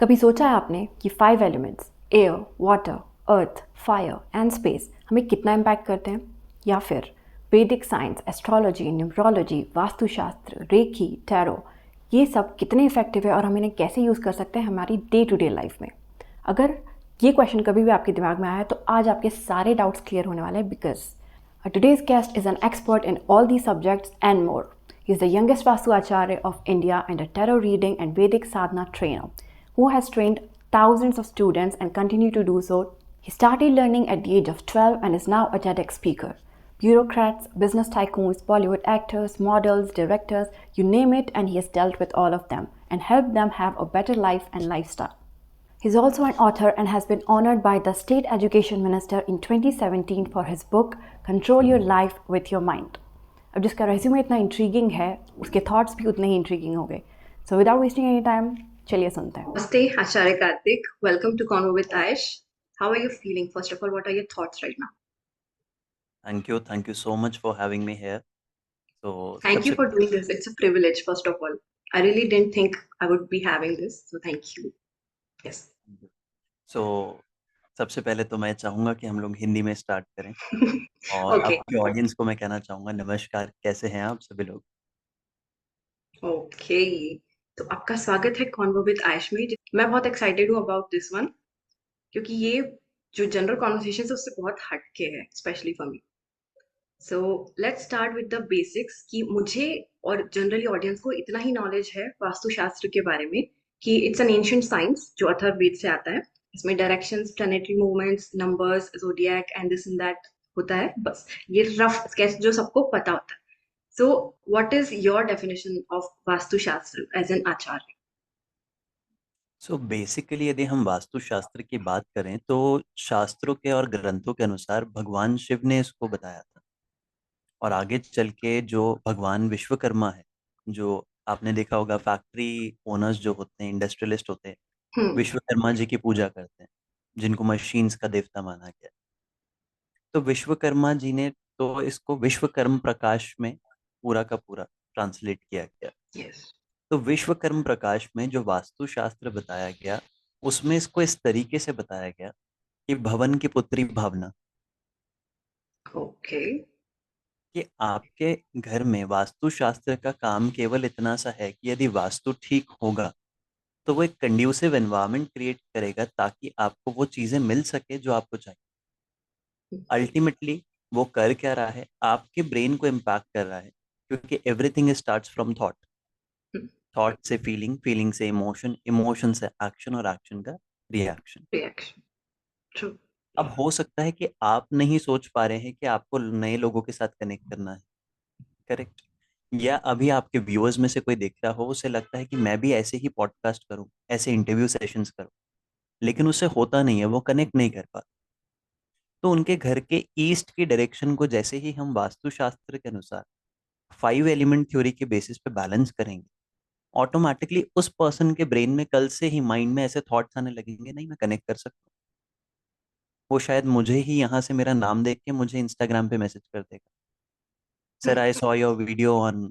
कभी सोचा है आपने कि 5 elements air, water, earth, fire and space हमें कितना इम्पैक्ट करते हैं? या फिर वैदिक साइंस, एस्ट्रोलॉजी, न्यूमरोलॉजी, वास्तुशास्त्र, रेकी, टैरो ये सब कितने इफेक्टिव है और हम इन्हें कैसे यूज़ कर सकते हैं हमारी डे टू डे लाइफ में? अगर ये क्वेश्चन कभी भी आपके दिमाग में आया है तो आज आपके सारे डाउट्स क्लियर होने वाले हैं because today's guest is an expert in all these subjects and more. He is the youngest Vastu Acharya of India and a tarot reading and Vedic sadhana trainer who has trained thousands of students and continue to do so. He started learning at the age of 12 and is now a TEDx speaker. Bureaucrats, business tycoons, Bollywood actors, models, directors, you name it, and he has dealt with all of them and helped them have a better life and lifestyle. He's also an author and has been honored by the State Education Minister in 2017 for his book Control Your Life with Your Mind. अब जिसका resume इतना intriguing है उसके thoughts भी उतने ही intriguing हो गए. So without wasting any time चलिए सुनते हैं. Namaste, Acharya Karthik. Welcome to Convo with Aish. How are you feeling? First of all, what are your thoughts right now? Thank you so much for having me here. So Thank you सबसे for doing this. It's a privilege, first of all. I really didn't think I would be having this, so thank you. Yes. so सबसे पहले तो मैं चाहूँगा कि हम लोग हिंदी में स्टार्ट करें और Okay. आपके ऑडियंस को मैं कहना चाहूँगा नमस्कार, कैसे हैं आप सभी लोग? Okay. तो आपका स्वागत है कॉन्वो विद आयश में. मैं बहुत एक्साइटेड हूँ अबाउट दिस वन क्योंकि ये जो जनरल कॉन्वर्सेशन है उससे बहुत हटके है, specially for me. So let's start with the basics कि मुझे और जनरली ऑडियंस को इतना ही नॉलेज है वास्तुशास्त्र के बारे में कि इट्स एन एंशिएंट साइंस जो अथर्ववेद से आता है. इसमें directions, planetary movements, numbers, zodiac and this and that होता है. बस ये रफ स्केच जो सबको पता होता है. So what is your definition of vastushastra as an acharya? So basically यदि हम वास्तुशास्त्र की बात करें तो शास्त्रों के और ग्रंथों के अनुसार भगवान शिव ने इसको बताया था और आगे चल के जो भगवान विश्वकर्मा है, जो आपने देखा होगा फैक्ट्री ओनर्स जो होते हैं, इंडस्ट्रियलिस्ट होते हैं, विश्वकर्मा जी की पूजा करते हैं, जिनको मशीन्स का देवता माना गया. तो विश्वकर्मा जी ने तो इसको विश्वकर्म प्रकाश में पूरा का पूरा ट्रांसलेट किया गया. यस. तो विश्वकर्म प्रकाश में जो वास्तुशास्त्र बताया गया उसमें इसको इस तरीके से बताया गया कि भवन की पुत्री भावना, ओके. कि आपके घर में वास्तुशास्त्र का काम केवल इतना सा है कि यदि वास्तु ठीक होगा तो वो एक कंड्यूसिव एनवायरनमेंट क्रिएट करेगा ताकि आपको वो चीज़ें मिल सके जो आपको चाहिए. अल्टीमेटली वो कर क्या रहा है, आपके ब्रेन को इम्पैक्ट कर रहा है क्योंकि everything starts from thought. Thought से फीलिंग, फीलिंग से इमोशन, इमोशन से एक्शन और एक्शन का रिएक्शन. रिएक्शन. ट्रू. अब हो सकता है कि आप नहीं सोच पा रहे हैं कि आपको नए लोगों के साथ कनेक्ट करना है, करेक्ट? या अभी आपके व्यूअर्स में से कोई देख रहा हो, उसे लगता है कि मैं भी ऐसे ही पॉडकास्ट करूं, ऐसे इंटरव्यू सेशंस करूं, लेकिन उससे होता नहीं है, वो कनेक्ट नहीं कर पाता. तो उनके घर के ईस्ट की डायरेक्शन को जैसे ही हम वास्तुशास्त्र के अनुसार 5 एलिमेंट थ्योरी के बेसिस पे बैलेंस करेंगे, ऑटोमेटिकली उस पर्सन के ब्रेन में कल से ही माइंड में ऐसे थॉट्स आने लगेंगे, नहीं मैं कनेक्ट कर सकता हूँ. वो शायद मुझे ही यहाँ से मेरा नाम देख के मुझे इंस्टाग्राम पे मैसेज कर देगा, sir I saw your video on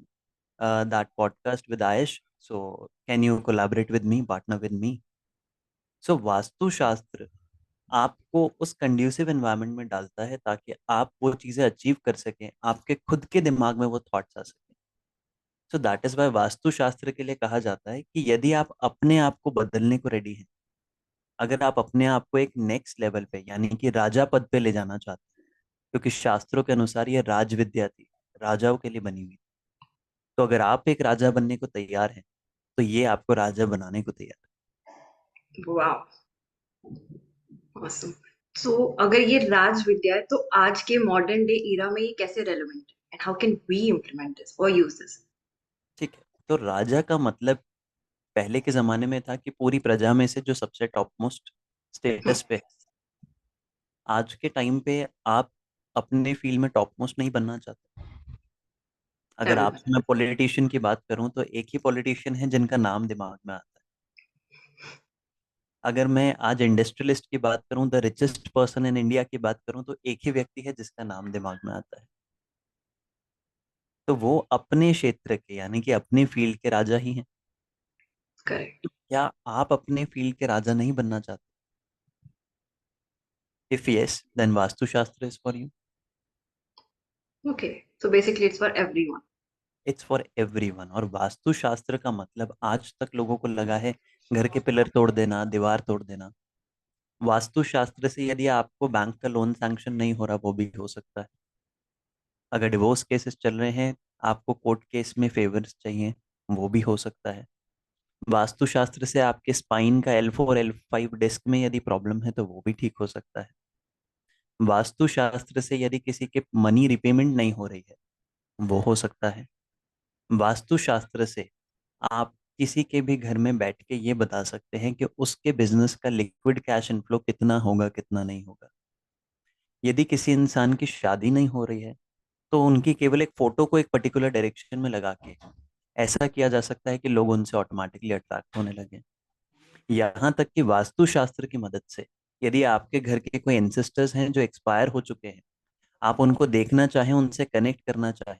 that podcast with Ayush, so can you collaborate with me, partner with me. So Vastushastra आपको उस कंड्यूसिव एनवायरनमेंट में डालता है ताकि आप वो चीज़ें अचीव कर सकें, आपके खुद के दिमाग में वो थॉट्स आ सकें. सो दैट इज वाई वास्तुशास्त्र के लिए कहा जाता है कि यदि आप अपने आप को बदलने को रेडी हैं, अगर आप अपने आप को एक नेक्स्ट लेवल पे यानी कि राजा पद पे ले जाना चाहते हैं, क्योंकि शास्त्रों के अनुसार ये राज विद्या थी, राजाओं के लिए बनी हुई. तो अगर आप एक राजा बनने को तैयार हैं तो ये आपको राजा बनाने को तैयार वाह. ऑसम. सो अगर ये राज विद्या है तो आज के मॉडर्न डे इरा में ये कैसे रेलेवेंट है and how can we implement this और यूज दिस? है. ठीक है, तो राजा का मतलब पहले के जमाने में था कि पूरी प्रजा में से जो सबसे टॉप मोस्ट स्टेटस पे है. आज के टाइम पे आप अपने फील्ड में टॉप मोस्ट नहीं बनना चाहते. अगर आपसे मैं पॉलिटिशियन की बात करूं तो एक ही पॉलिटिशियन है जिनका नाम दिमाग में आता है. अगर मैं आज इंडस्ट्रियलिस्ट की बात करूं, the richest person in India की बात करूं, तो एक ही व्यक्ति है जिसका नाम दिमाग में आता है. तो वो अपने क्षेत्र के यानी कि अपनी फील्ड के राजा ही हैं. करेक्ट. तो क्या आप अपने फील्ड के राजा नहीं बनना चाहते? If yes, then vastushastra is for you. Okay. So basically it's for everyone. It's for everyone. और वास्तुशास्त्र का मतलब आज तक लोगों को लगा है घर के पिलर तोड़ देना, दीवार तोड़ देना. वास्तुशास्त्र से यदि आपको बैंक का लोन सैंक्शन नहीं हो रहा, वो भी हो सकता है. अगर डिवोर्स केसेस चल रहे हैं, आपको कोर्ट केस में फेवर्स चाहिए, वो भी हो सकता है. वास्तुशास्त्र से आपके स्पाइन का L4 L5 डिस्क में यदि प्रॉब्लम है तो वो भी ठीक हो सकता है. वास्तुशास्त्र से यदि किसी के मनी रिपेमेंट नहीं हो रही है, वो हो सकता है. वास्तुशास्त्र से आप किसी के भी घर में बैठ के ये बता सकते हैं कि उसके बिजनेस का लिक्विड कैश इनफ्लो कितना होगा, कितना नहीं होगा. यदि किसी इंसान की शादी नहीं हो रही है, तो उनकी केवल एक फोटो को एक पर्टिकुलर डायरेक्शन में लगा के ऐसा किया जा सकता है कि लोग उनसे ऑटोमेटिकली अट्रैक्ट होने लगे. यहाँ तक कि वास्तुशास्त्र की मदद से यदि आपके घर के कोई एंसेस्टर्स हैं जो एक्सपायर हो चुके हैं, आप उनको देखना चाहें, उनसे कनेक्ट करना चाहें,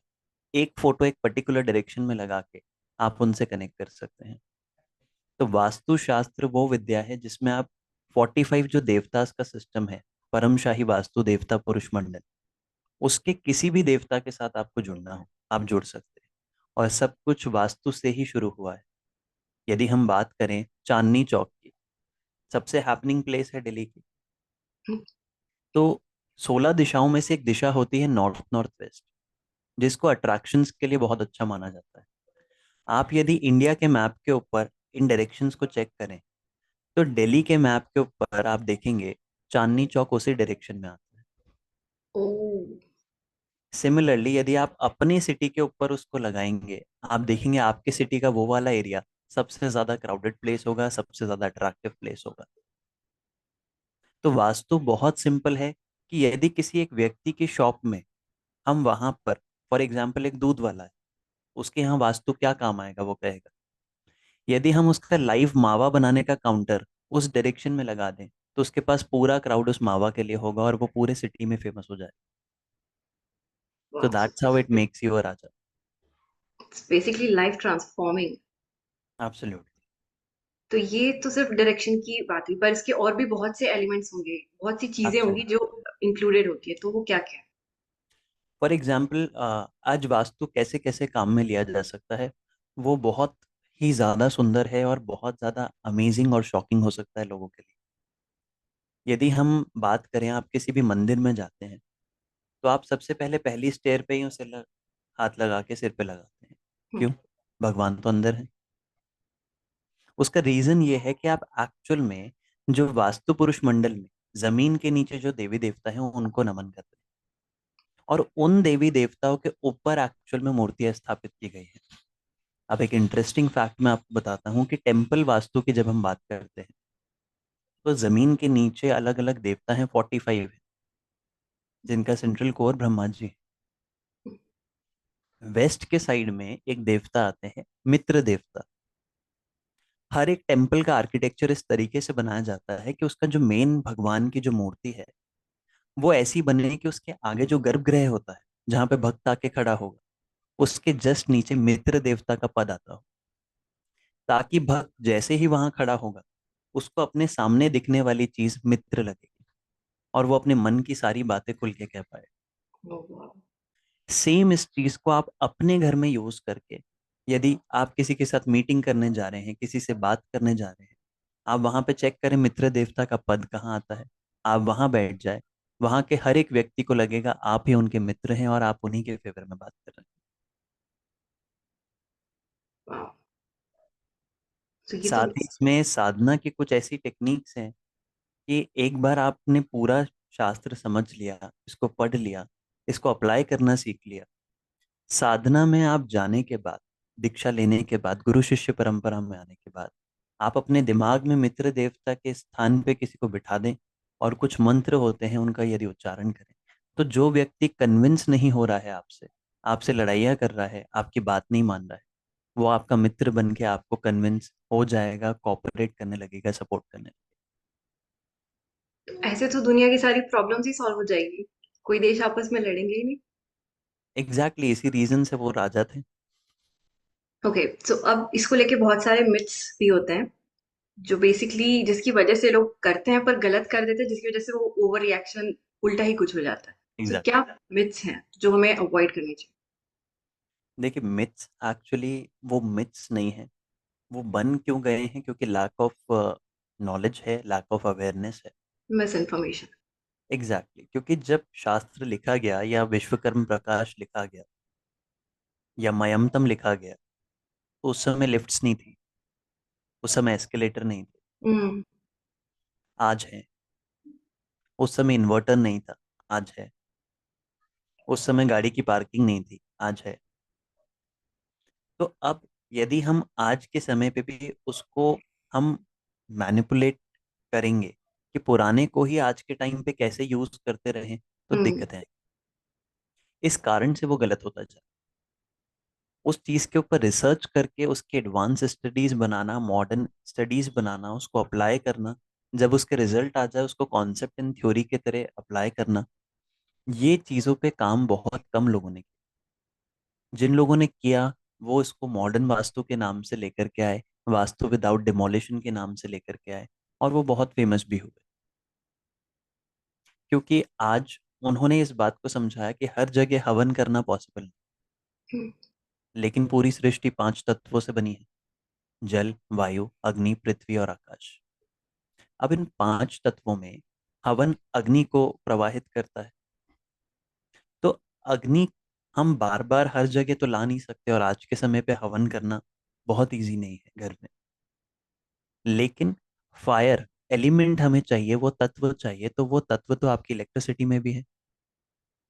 एक फोटो एक पर्टिकुलर डायरेक्शन में लगा के आप उनसे कनेक्ट कर सकते हैं. तो वास्तुशास्त्र वो विद्या है जिसमें आप 45 जो देवतास का सिस्टम है, परमशाही वास्तु देवता पुरुष मंडल, उसके किसी भी देवता के साथ आपको जुड़ना हो, आप जुड़ सकते हैं. और सब कुछ वास्तु से ही शुरू हुआ है. यदि हम बात करें चांदनी चौक की, सबसे हैपनिंग प्लेस है दिल्ली की. तो 16 दिशाओं में से एक दिशा होती है नॉर्थ नॉर्थ वेस्ट, जिसको अट्रैक्शंस के लिए बहुत अच्छा माना जाता है. आप यदि इंडिया के मैप के ऊपर इन डायरेक्शंस को चेक करें, तो दिल्ली के मैप के ऊपर आप देखेंगे चांदनी चौक उसी डायरेक्शन में आता है. ओह. सिमिलरली यदि आप अपने सिटी के ऊपर उसको लगाएंगे, आप देखेंगे आपके सिटी का वो वाला एरिया सबसे ज्यादा क्राउडेड प्लेस होगा, सबसे ज्यादा अट्रैक्टिव प्लेस होगा. तो वास्तु बहुत सिंपल है कि यदि किसी एक व्यक्ति की शॉप में हम वहां पर, फॉर एग्जाम्पल एक दूध वाला है, उसके यहाँ वास्तु क्या काम आएगा वो कहेगा. यदि हम उसका लाइव मावा बनाने का काउंटर उस डायरेक्शन में लगा दें, तो उसके पास पूरा क्राउड उस मावा के लिए होगा और वो पूरे सिटी में फेमस हो जाए. तो वाह. That's how it makes you a Raja. It's basically life transforming. Absolutely. तो ये तो सिर्फ डायरेक्शन की बात हुई, पर इसके और भी बहुत से एलिमेंट्स होंगे, बहुत सी चीजें होंगी एब्सोल्युटली. जो इंक्लूडेड होती है, तो वो क्या क्या है? फॉर एग्जाम्पल आज वास्तु कैसे कैसे काम में लिया जा सकता है, वो बहुत ही ज़्यादा सुंदर है और बहुत ज़्यादा अमेजिंग और शॉकिंग हो सकता है लोगों के लिए. यदि हम बात करें, आप किसी भी मंदिर में जाते हैं, तो आप सबसे पहले पहली स्टेयर पे ही उसे हाथ लगा के सिर पे लगाते हैं. हम्म. क्यों? भगवान तो अंदर है. उसका रीज़न ये है कि आप एक्चुअल में जो वास्तु पुरुष मंडल में जमीन के नीचे जो देवी देवता हैं उनको नमन करते हैं. और उन देवी देवताओं के ऊपर एक्चुअल में मूर्तियां स्थापित की गई हैं. अब एक इंटरेस्टिंग फैक्ट मैं आपको बताता हूँ कि टेम्पल वास्तु की जब हम बात करते हैं, तो जमीन के नीचे अलग अलग देवता हैं, 45 है, जिनका सेंट्रल कोर ब्रह्मा जी है. वेस्ट के साइड में एक देवता आते हैं, मित्र देवता. हर एक टेम्पल का आर्किटेक्चर इस तरीके से बनाया जाता है कि उसका जो मेन भगवान की जो मूर्ति है, वो ऐसी बने कि उसके आगे जो गर्भगृह होता है, जहाँ पे भक्त आके खड़ा होगा, उसके जस्ट नीचे मित्र देवता का पद आता हो, ताकि भक्त जैसे ही वहां खड़ा होगा, उसको अपने सामने दिखने वाली चीज मित्र लगेगी और वो अपने मन की सारी बातें खुल के कह पाए. ओह, वाह. सेम इस चीज को आप अपने घर में यूज करके, यदि आप किसी के साथ मीटिंग करने जा रहे हैं, किसी से बात करने जा रहे हैं, आप वहां पे चेक करें मित्र देवता का पद कहाँ आता है, आप वहां बैठ जाए, वहां के हर एक व्यक्ति को लगेगा आप ही उनके मित्र हैं और आप उन्हीं के फेवर में बात कर रहे हैं. वाह. तो ये तो. साथ ही इसमें साधना की कुछ ऐसी टेक्निक्स हैं कि एक बार आपने पूरा शास्त्र समझ लिया, इसको पढ़ लिया, इसको अप्लाई करना सीख लिया, साधना में आप जाने के बाद, दीक्षा लेने के बाद, गुरु शिष्य परंपरा में आने के बाद, आप अपने दिमाग में मित्र देवता के स्थान पे किसी को बिठा दें और कुछ मंत्र होते हैं उनका यदि उच्चारण करें, तो जो व्यक्ति कन्विंस नहीं हो रहा है आपसे, आपसे लड़ाइयाँ कर रहा है, आपकी बात नहीं मान रहा है, वो आपका मित्र बन के आपको कन्विंस हो जाएगा, कोऑपरेट करने लगेगा, सपोर्ट करने लगेगा. ऐसे तो दुनिया की सारी प्रॉब्लम्स ही सॉल्व हो जाएगी, कोई देश आपस में लड़ेंगे ही नहीं. एग्जैक्टली इसी रीजन से वो राजा थे. ओके, सो अब इसको लेके बहुत सारे मिथ्स भी होते हैं जो बेसिकली जिसकी वजह से लोग करते हैं पर गलत कर देते हैं, जिसकी वजह से वो ओवर रिएक्शन उल्टा ही कुछ हो जाता है। So exact. क्या मिथ्स हैं जो हमें अवॉइड करनी चाहिए? देखिए, मिथ्स एक्चुअली वो मिथ्स नहीं है। वो बन क्यों गए हैं? क्योंकि लैक ऑफ नॉलेज है, लैक ऑफ अवेयरनेस है। Miss information. एग्जैक्टली, क्योंकि जब शास्त्र लिखा गया या विश्वकर्म प्रकाश लिखा गया या मयमतम लिखा गया, तो उस समय लिफ्ट्स नहीं थी, उस समय एस्केलेटर नहीं थे, हम्म। आज है। उस समय इन्वर्टर नहीं था, आज है। उस समय गाड़ी की पार्किंग नहीं थी, आज है। तो अब यदि हम आज के समय पे भी उसको हम मैनिपुलेट करेंगे कि पुराने को ही आज के टाइम पे कैसे यूज करते रहें, तो हम्म। दिक्कत है। इस कारण से वो गलत होता जाए। उस चीज के ऊपर रिसर्च करके उसके एडवांस स्टडीज बनाना, मॉडर्न स्टडीज बनाना, उसको अप्लाई करना, जब उसके रिजल्ट आ जाए उसको कॉन्सेप्ट एंड थ्योरी के तरह अप्लाई करना, ये चीजों पे काम बहुत कम लोगों ने किया। जिन लोगों ने किया वो इसको मॉडर्न वास्तु के नाम से लेकर के आए, वास्तु विदाउट डिमोलिशन के नाम से लेकर के आए, और वो बहुत फेमस भी हुए। क्योंकि आज उन्होंने इस बात को समझाया कि हर जगह हवन करना पॉसिबल नहीं, हम्म। लेकिन पूरी सृष्टि 5 तत्वों से बनी है: जल, वायु, अग्नि, पृथ्वी और आकाश। अब इन 5 तत्वों में हवन अग्नि को प्रवाहित करता है। तो अग्नि हम बार बार हर जगह तो ला नहीं सकते, और आज के समय पे हवन करना बहुत इजी नहीं है घर में। लेकिन फायर एलिमेंट हमें चाहिए, वो तत्व चाहिए, तो वो तत्व तो आपकी इलेक्ट्रिसिटी में भी है,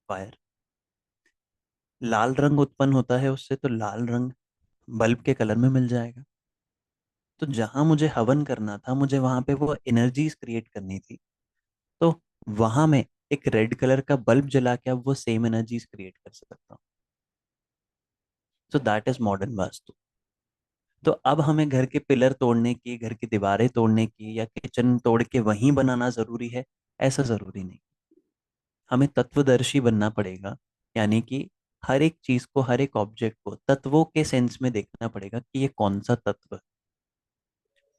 फायर। लाल रंग उत्पन्न होता है उससे, तो लाल रंग बल्ब के कलर में मिल जाएगा। तो जहां मुझे हवन करना था, मुझे वहां पे वो एनर्जीज क्रिएट करनी थी, तो वहां मैं एक रेड कलर का बल्ब जला के अब वो सेम एनर्जीज क्रिएट कर सकता हूँ। सो दैट इज मॉडर्न वास्तु। तो अब हमें घर के पिलर तोड़ने की, घर की दीवारें तोड़ने की, या किचन तोड़ के वहीं बनाना जरूरी है? ऐसा जरूरी नहीं। हमें तत्वदर्शी बनना पड़ेगा। यानी कि हर एक चीज को, हर एक ऑब्जेक्ट को तत्वों के सेंस में देखना पड़ेगा कि ये कौन सा तत्व है।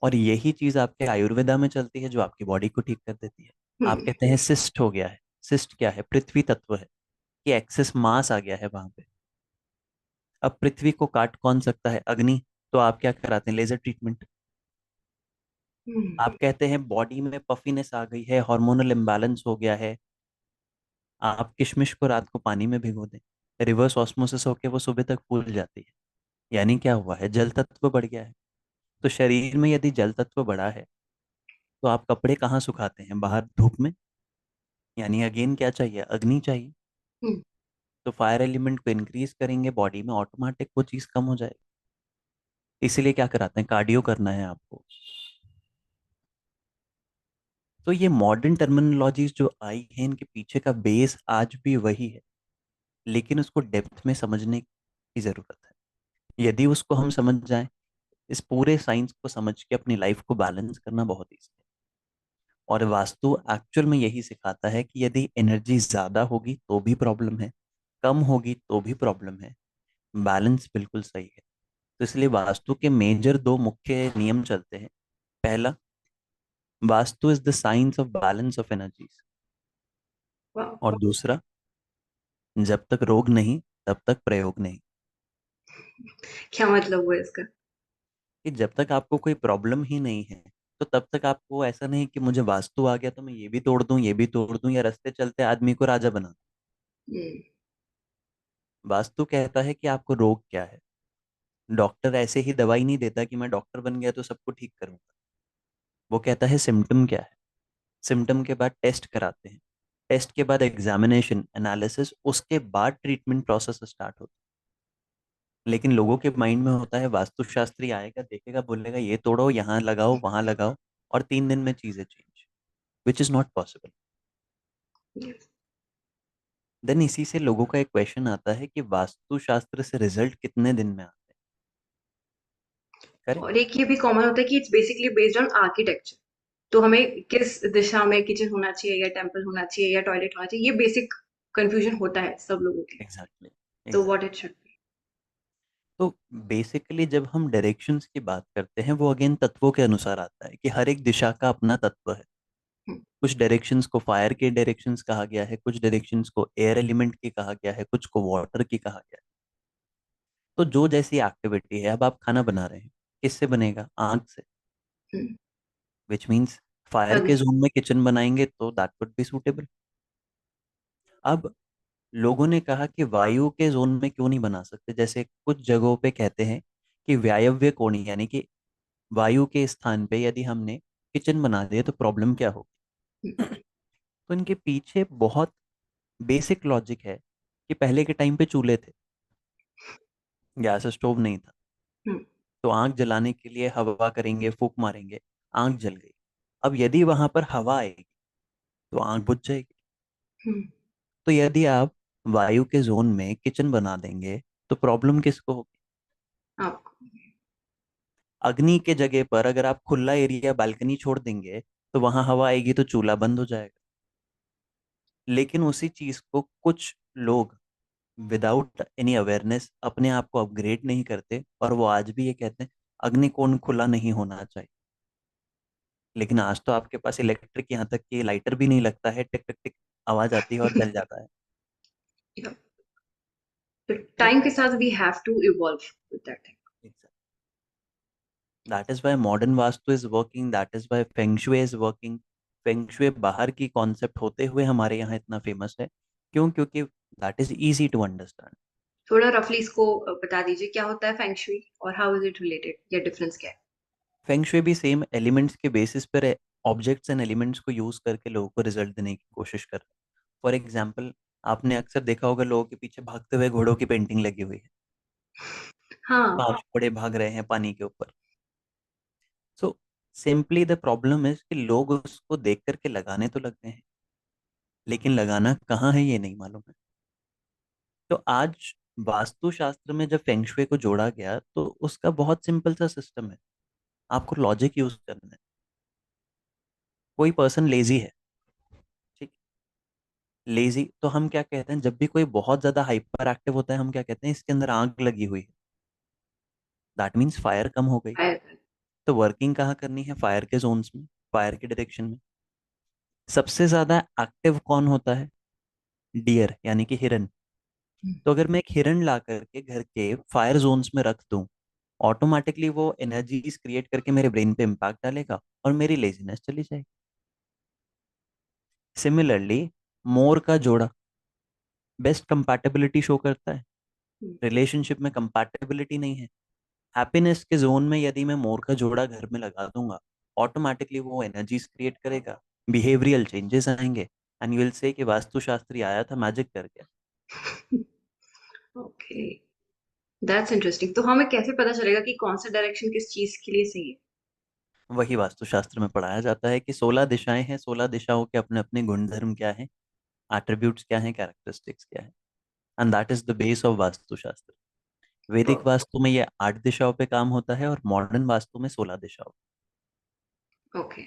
और यही चीज आपके आयुर्वेदा में चलती है, जो आपकी बॉडी को ठीक कर देती है। आप हम्म। कहते हैं सिस्ट हो गया है। सिस्ट क्या है? पृथ्वी तत्व है, कि एक्सेस मास आ गया है वहां पे। अब पृथ्वी को काट कौन सकता है? अग्नि। तो आप क्या कराते हैं? Laser treatment. हम्म। आप कहते हैं बॉडी में पफीनेस आ गई है, हार्मोनल इम्बैलेंस हो गया है, आप किशमिश को रात को पानी में भिगो दें, रिवर्स ऑस्मोसिस होके वो सुबह तक फूल जाती है। यानी क्या हुआ है? जल तत्व बढ़ गया है। तो शरीर में यदि जल तत्व बढ़ा है, तो आप कपड़े कहाँ सुखाते हैं? बाहर धूप में। यानी अगेन क्या चाहिए? अग्नि चाहिए। हम्म। तो फायर एलिमेंट को इंक्रीज करेंगे बॉडी में, ऑटोमेटिक वो चीज़ कम हो जाएगी। इसीलिए क्या कराते हैं? कार्डियो करना है आपको। तो ये मॉडर्न टर्मिनोलॉजीज जो आई हैं, इनके पीछे का बेस आज भी वही है, लेकिन उसको डेप्थ में समझने की ज़रूरत है। यदि उसको हम समझ जाएं, इस पूरे साइंस को समझ के अपनी लाइफ को बैलेंस करना बहुत ईजी है। और वास्तु एक्चुअल में यही सिखाता है कि यदि एनर्जी ज़्यादा होगी तो भी प्रॉब्लम है, कम होगी तो भी प्रॉब्लम है, बैलेंस बिल्कुल सही है। तो इसलिए वास्तु के मेजर 2 मुख्य नियम चलते हैं। पहला, vastu is the science of balance of energies. वाह। और दूसरा, जब तक रोग नहीं तब तक प्रयोग नहीं। क्या मतलब हुआ इसका? कि जब तक आपको कोई प्रॉब्लम ही नहीं है, तो तब तक आपको ऐसा नहीं कि मुझे वास्तु आ गया तो मैं ये भी तोड़ दूं, ये भी तोड़ दूं, या रास्ते चलते आदमी को राजा बना दूं। हम्म। वास्तु कहता है कि आपको रोग क्या है। डॉक्टर ऐसे ही दवाई नहीं देता कि मैं डॉक्टर बन गया तो सबको ठीक करूंगा। वो कहता है सिम्टम क्या है। सिम्टम के बाद टेस्ट कराते हैं, टेस्ट के बाद एग्जामिनेशन, एनालिसिस, उसके बाद ट्रीटमेंट प्रोसेस स्टार्ट होता है। लेकिन लोगों के माइंड में होता है वास्तुशास्त्री आएगा, देखेगा, बोलेगा ये तोड़ो, यहाँ लगाओ, वहां लगाओ, और 3 दिन में चीजें change, which is not possible. Yes. देन इसी से लोगों का एक क्वेश्चन आता है कि वास्तुशास्त्र से रिजल्ट कितने दिन में आते हैं? करेक्ट। और एक ये भी कॉमन होता है कि it's basically based on architecture. तो हमें किस दिशा में किचन होना चाहिए या टेम्पल होना चाहिए या टॉयलेट होना चाहिए, ये बेसिक कंफ्यूजन होता है सब लोगों के लिए। एग्जैक्टली। तो what exactly. It should be. तो बेसिकली जब हम डायरेक्शंस की बात करते हैं वो अगेन तत्वों के अनुसार आता है कि हर एक दिशा का अपना तत्व है। हम्म, कुछ डायरेक्शंस को फायर के डायरेक्शंस कहा गया है, कुछ डायरेक्शंस को एयर एलिमेंट की कहा गया है, कुछ को वाटर की कहा गया है। तो जो जैसी एक्टिविटी है, अब आप खाना बना रहे हैं, किससे बनेगा? आग से। हम्म, विच मीन्स फायर के अग्नि। जोन में किचन बनाएंगे तो दैट वुड बी सूटेबल। अब लोगों ने कहा कि वायु के जोन में क्यों नहीं बना सकते, जैसे कुछ जगहों पे कहते हैं कि वायव्य कोणी यानी कि वायु के स्थान पे यदि हमने किचन बना दिया तो प्रॉब्लम क्या हम्म, होगी। तो इनके पीछे बहुत बेसिक लॉजिक है कि पहले के टाइम पे चूल्हे थे, गैस स्टोव नहीं था। हम्म, तो आग जलाने के लिए हवा करेंगे, फूंक मारेंगे, आग जल गई। अब यदि वहां पर हवा आएगी तो आग बुझ जाएगी। हम्म, तो यदि आप वायु के जोन में किचन बना देंगे तो प्रॉब्लम किसको होगी? आपको। अग्नि के जगह पर अगर आप खुला एरिया बालकनी छोड़ देंगे तो वहां हवा आएगी तो चूल्हा बंद हो जाएगा। लेकिन उसी चीज को कुछ लोग विदाउट एनी अवेयरनेस अपने आप को अपग्रेड नहीं करते और वो आज भी ये कहते हैं अग्निकोण खुला नहीं होना चाहिए। लेकिन आज तो आपके पास इलेक्ट्रिक, यहाँ तक कि लाइटर भी नहीं लगता है, टिक टिक टिक आवाज आती है और जल जाता है। Yeah. तो तो टाइम के साथ we have to evolve with that. That is why modern vastu is working, that is why feng shui is working. Feng shui बाहर की कॉन्सेप्ट होते हुए हमारे यहाँ इतना फेमस है। क्यों? क्योंकि that is easy to understand. थोड़ा रफली इसको बता दीजिए क्या होता है फेंग शुई और हाउ इज इट रिलेटेड या डिफरेंस क्या है? फेंगशुई भी सेम एलिमेंट्स के बेसिस पर ऑब्जेक्ट्स एंड एलिमेंट्स को यूज करके लोगों को रिजल्ट देने की कोशिश कर रहा है। फॉर एग्जाम्पल, आपने अक्सर देखा होगा लोगों के पीछे भागते हुए घोड़ों की पेंटिंग लगी हुई है। हाँ। 5 घोड़े भाग रहे हैं पानी के ऊपर। So simply the problem is कि लोग उसको देख करके लगाने तो लगते हैं, लेकिन लगाना कहाँ है ये नहीं मालूम है। तो आज वास्तुशास्त्र में जब फेंगशुई को जोड़ा गया तो उसका बहुत सिंपल सा सिस्टम है। आपको लॉजिक यूज करना है। कोई पर्सन लेजी है, ठीक, लेजी तो हम क्या कहते हैं, जब भी कोई बहुत ज्यादा हाइपर एक्टिव होता है हम क्या कहते हैं, इसके अंदर आग लगी हुई है। दैट मीन्स फायर कम हो गई। तो वर्किंग कहाँ करनी है? फायर के जोन्स में, फायर के डायरेक्शन में। सबसे ज्यादा एक्टिव कौन होता है? डियर यानी कि हिरन। तो अगर मैं एक हिरन ला करके घर के फायर जोन्स में रख दूं, ऑटोमेटिकली वो एनर्जीज क्रिएट करके मेरे ब्रेन पे इम्पैक्ट डालेगा और मेरी लेजीनेस चली जाएगी। सिमिलरली मोर का जोड़ा बेस्ट कंपैटिबिलिटी शो करता है। रिलेशनशिप में कंपैटिबिलिटी नहीं है। हैप्पीनेस के जोन में यदि मैं मोर का जोड़ा घर में लगा दूंगा, ऑटोमेटिकली वो एनर्जीज क्रिएट करेगा, बिहेवियरल चेंजेस आएंगे, एंड यू विल से कि वास्तुशास्त्री आया था मैजिक करके। Okay, that's interesting. तो हमें कैसे पता चलेगा कि कौन सा डायरेक्शन किस चीज के लिए सही है? वही वास्तुशास्त्र में पढ़ाया जाता है कि 16 दिशाएं हैं, 16 दिशाओं के अपने अपने गुणधर्म क्या है, एट्रीब्यूट्स क्या हैं, कैरेक्टरिस्टिक्स क्या है, and that is the base of Vastushastra. Vedic Vastu में ये 8 दिशाओं पे काम होता है और मॉडर्न वास्तु में 16 दिशाओं। ओके,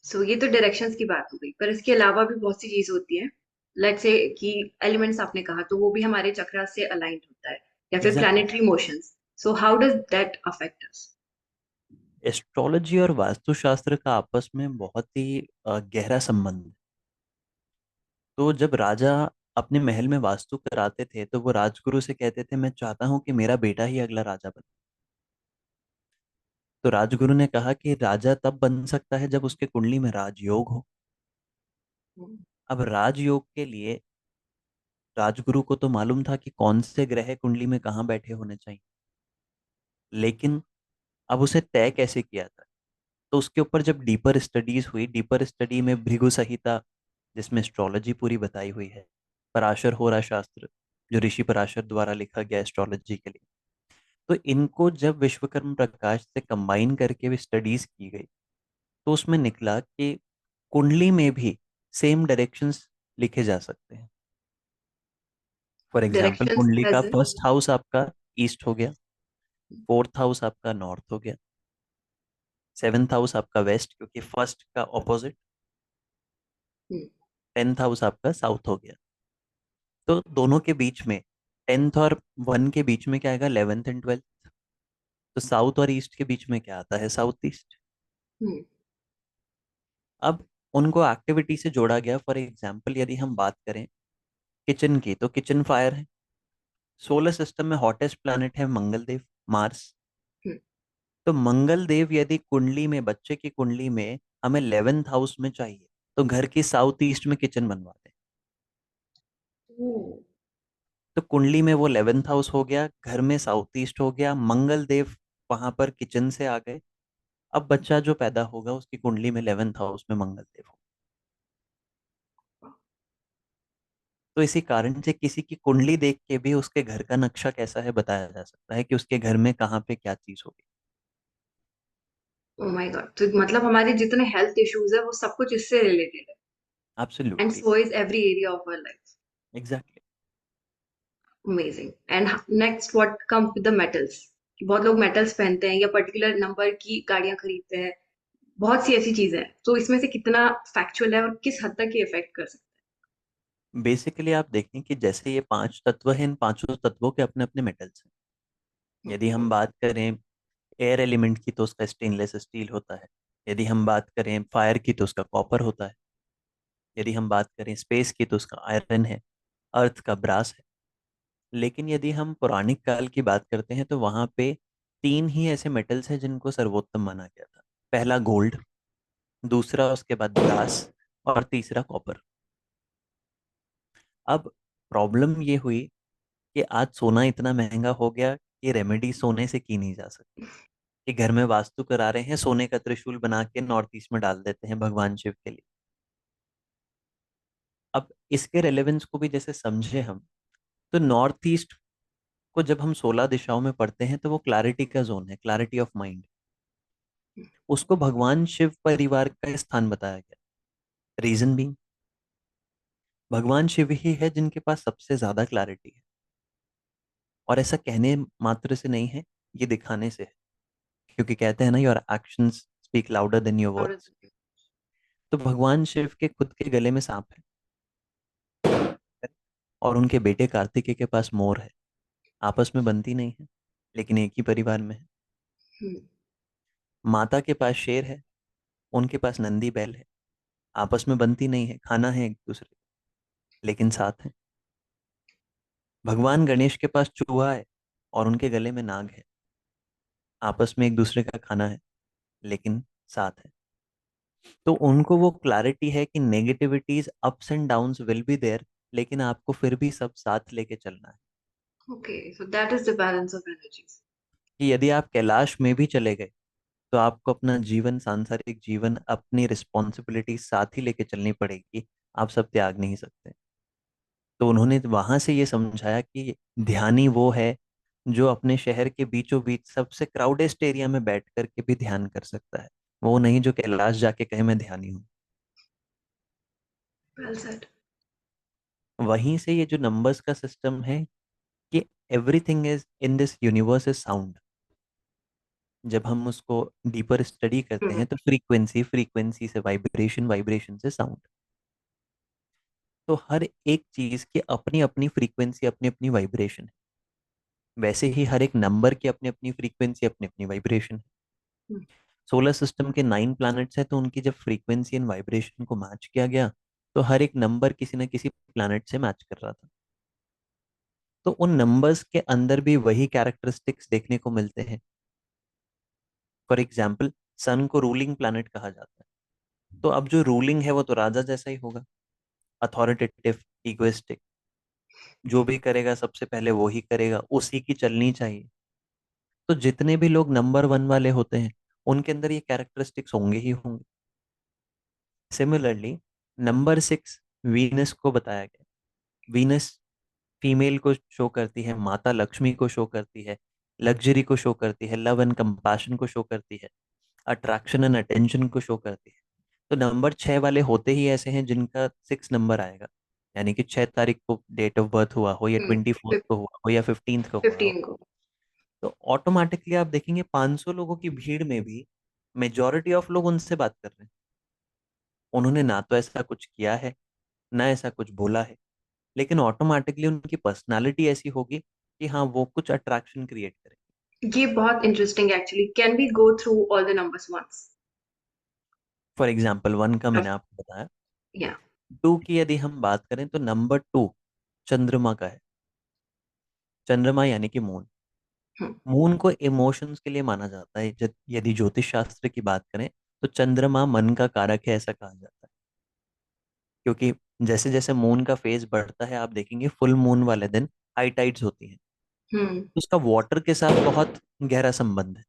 सो ये तो डायरेक्शंस की बात हो गई, पर इसके अलावा भी बहुत सी चीज होती है। लेट्स से कि एलिमेंट्स आपने कहा तो वो भी हमारे चक्रा से अलाइंड होता है, या फिर exactly. Planetary motions. So how does that affect us? Astrology और वास्तुशास्त्र का आपस में बहुत ही गहरा संबंध है। तो जब राजा अपने महल में वास्तु कराते थे तो वो राजगुरु से कहते थे मैं चाहता हूँ कि मेरा बेटा ही अगला राजा बने। तो राजगुरु ने कहा कि राजा तब बन सकता है जब उसके कुंडली में राजयोग हो। अब राजयोग के लिए राजगुरु को तो मालूम था कि कौन से ग्रह कुंडली में कहाँ बैठे होने चाहिए, लेकिन अब उसे तय कैसे किया था? तो उसके ऊपर जब डीपर स्टडीज हुई, डीपर स्टडी में भृगु संहिता जिसमें एस्ट्रोलॉजी पूरी बताई हुई है, पराशर होरा शास्त्र जो ऋषि पराशर द्वारा लिखा गया एस्ट्रोलॉजी के लिए, तो इनको जब विश्वकर्म प्रकाश से कंबाइन करके भी स्टडीज की गई तो उसमें निकला कि कुंडली में भी सेम डायरेक्शंस लिखे जा सकते हैं। फॉर एग्जाम्पल डायरेक्शंस कुंडली का एज इन? फर्स्ट हाउस आपका ईस्ट हो गया, फोर्थ हाउस आपका नॉर्थ हो गया, सेवेंथ हाउस आपका वेस्ट क्योंकि फर्स्ट का ऑपोजिट, 10th हाउस आपका साउथ हो गया। तो दोनों के बीच में 10th और 1 के बीच में क्या आएगा? 11th and 12th। तो साउथ और ईस्ट के बीच में क्या आता है? South east. हम्म। अब उनको एक्टिविटी से जोड़ा गया। फॉर एग्जाम्पल यदि हम बात करें किचन की, तो किचन फायर है। सोलर सिस्टम में हॉटेस्ट प्लैनेट है मंगल देव, मार्स। हम्म। तो मंगल देव यदि कुंडली में, बच्चे की कुंडली में हमें 11th हाउस में चाहिए, तो घर की साउथ ईस्ट में किचन बनवा दें। ओह, तो कुंडली में वो 11th हाउस हो गया, घर में साउथ ईस्ट हो गया, मंगल देव वहां पर किचन से आ गए। अब बच्चा जो पैदा होगा उसकी कुंडली में 11th हाउस में मंगल देव हो। तो इसी कारण से किसी की कुंडली देख के भी उसके घर का नक्शा कैसा है बताया जा सकता है कि उसके घर में कहाँ पे क्या चीज होगी। ओ माय गॉड, तो मतलब हमारे जितने हेल्थ इश्यूज है वो सब कुछ इससे रिलेटेड है, and absolutely. So is every area of our life. Exactly. Amazing. And next what come with the metals? बहुत लोग मेटल्स पहनते हैं या पर्टिकुलर नंबर की गाड़ियां खरीदते हैं, बहुत सी ऐसी चीजें हैं, तो इसमें से कितना फैक्चुअल है और किस हद तक ये इफेक्ट कर सकता बेसिकली आप देखें कि जैसे ये 5 तत्व हैं, इन पांचों तत्वों के अपने अपने मेटल्स हैं। है? यदि हम बात करें एयर एलिमेंट की तो उसका स्टेनलेस स्टील होता है। यदि हम बात करें फायर की तो उसका कॉपर होता है। यदि हम बात करें स्पेस की तो उसका आयरन है। अर्थ का ब्रास है। लेकिन यदि हम पौराणिक काल की बात करते हैं तो वहां पे 3 ही ऐसे मेटल्स हैं जिनको सर्वोत्तम माना गया था। पहला गोल्ड, दूसरा उसके बाद ब्रास, और तीसरा कॉपर। अब प्रॉब्लम ये हुई कि आज सोना इतना महंगा हो गया कि रेमेडी सोने से की नहीं जा सकती। कि घर में वास्तु करा रहे हैं, सोने का त्रिशूल बना के नॉर्थ ईस्ट में डाल देते हैं भगवान शिव के लिए। अब इसके रेलेवेंस को भी जैसे समझे हम, तो नॉर्थ ईस्ट को जब हम 16 दिशाओं में पढ़ते हैं तो वो क्लैरिटी का जोन है, क्लैरिटी ऑफ माइंड। उसको भगवान शिव परिवार का स्थान बताया गया। रीजन भी, भगवान शिव ही है जिनके पास सबसे ज्यादा क्लैरिटी है। और ऐसा कहने मात्र से नहीं है, ये दिखाने से है। क्योंकि कहते हैं ना, your actions speak louder than your और वर्ड्स। तो भगवान शिव के खुद के गले में सांप है, और उनके बेटे कार्तिकेय के पास मोर है। आपस में बनती नहीं है, लेकिन एक ही परिवार में है। हम्म। माता के पास शेर है, उनके पास नंदी बैल है। आपस में बनती नहीं है, खाना है एक दूसरे को, लेकिन साथ है। भगवान गणेश के पास चूहा है, और उनके गले में नाग है। आपस में एक दूसरे का खाना है, लेकिन साथ है। तो उनको वो क्लैरिटी है कि negativities, ups and downs will be there, लेकिन आपको फिर भी सब साथ लेके चलना है। Okay, so that is the balance of energies. कि यदि आप कैलाश में भी चले गए तो आपको अपना जीवन, सांसारिक जीवन, अपनी रिस्पॉन्सिबिलिटी साथ ही लेके चलनी पड़ेगी। आप सब त्याग नहीं सकते। तो उन्होंने वहां से ये समझाया कि ध्यानी वो है जो अपने शहर के बीचों बीच सबसे क्राउडेस्ट एरिया में बैठ करके भी ध्यान कर सकता है। वो नहीं जो कैलाश जाके कहे मैं ध्यानी हूँ। Well said. वहीं से ये जो नंबर्स का सिस्टम है कि everything is in this universe is sound. जब हम उसको डीपर स्टडी करते हैं तो फ्रीक्वेंसी, फ्रीक्वेंसी से वाइब्रेशन, वाइब्रेशन से साउंड। तो हर एक चीज की अपनी अपनी फ्रीक्वेंसी, अपनी अपनी वाइब्रेशन है। वैसे ही हर एक नंबर की अपनी अपनी फ्रीक्वेंसी, अपनी अपनी वाइब्रेशन है। सोलर सिस्टम के 9 प्लैनेट्स हैं, तो उनकी जब फ्रीक्वेंसी एंड वाइब्रेशन को मैच किया गया तो हर एक नंबर किसी न किसी प्लैनेट से मैच कर रहा था। तो उन नंबर्स के अंदर भी वही कैरेक्टरिस्टिक्स देखने को मिलते हैं। फॉर एग्जाम्पल, सन को रूलिंग प्लैनेट कहा जाता है। तो अब जो रूलिंग है वो तो राजा जैसा ही होगा, अथॉरिटेटिव, इगोइस्टिक। जो भी करेगा सबसे पहले वो ही करेगा, उसी की चलनी चाहिए। तो जितने भी लोग नंबर 1 वाले होते हैं उनके अंदर ये कैरेक्टरिस्टिक्स होंगे ही होंगे। सिमिलरली नंबर 6 वीनस को बताया गया। वीनस फीमेल को शो करती है, माता लक्ष्मी को शो करती है, लग्जरी को शो करती है, लव एंड कंपैशन को शो करती है, अट्रैक्शन एंड अटेंशन को शो करती है। तो नंबर 6 वाले होते ही ऐसे हैं जिनका 6 नंबर आएगा। यानी कि 6 तारीख को डेट ऑफ बर्थ हुआ हो, या 24 को हुआ हो, या 15th को हुआ हो, 15 को। तो ऑटोमेटिकली आप देखेंगे 500 लोगों की भीड़ में भी मेजॉरिटी ऑफ लोग उनसे बात कर रहे हैं। उन्होंने ना तो ऐसा कुछ किया है, ना ऐसा कुछ बोला है, लेकिन ऑटोमेटिकली उनकी पर्सनालिटी ऐसी होगी कि हाँ वो कुछ अट्रैक्शन क्रिएट करेगी। ये बहुत interesting actually. Can we go through all the numbers once? For example 1 का मैंने आपको बताया। या 2 की यदि हम बात करें तो नंबर 2 चंद्रमा का है। चंद्रमा यानी कि मून। मून को इमोशंस के लिए माना जाता है। यदि ज्योतिष शास्त्र की बात करें तो चंद्रमा मन का कारक है, ऐसा कहा जाता है। क्योंकि जैसे जैसे मून का फेज बढ़ता है, आप देखेंगे फुल मून वाले दिन हाई टाइड्स होती हैं। हम्म। तो उसका वाटर के साथ बहुत गहरा संबंध है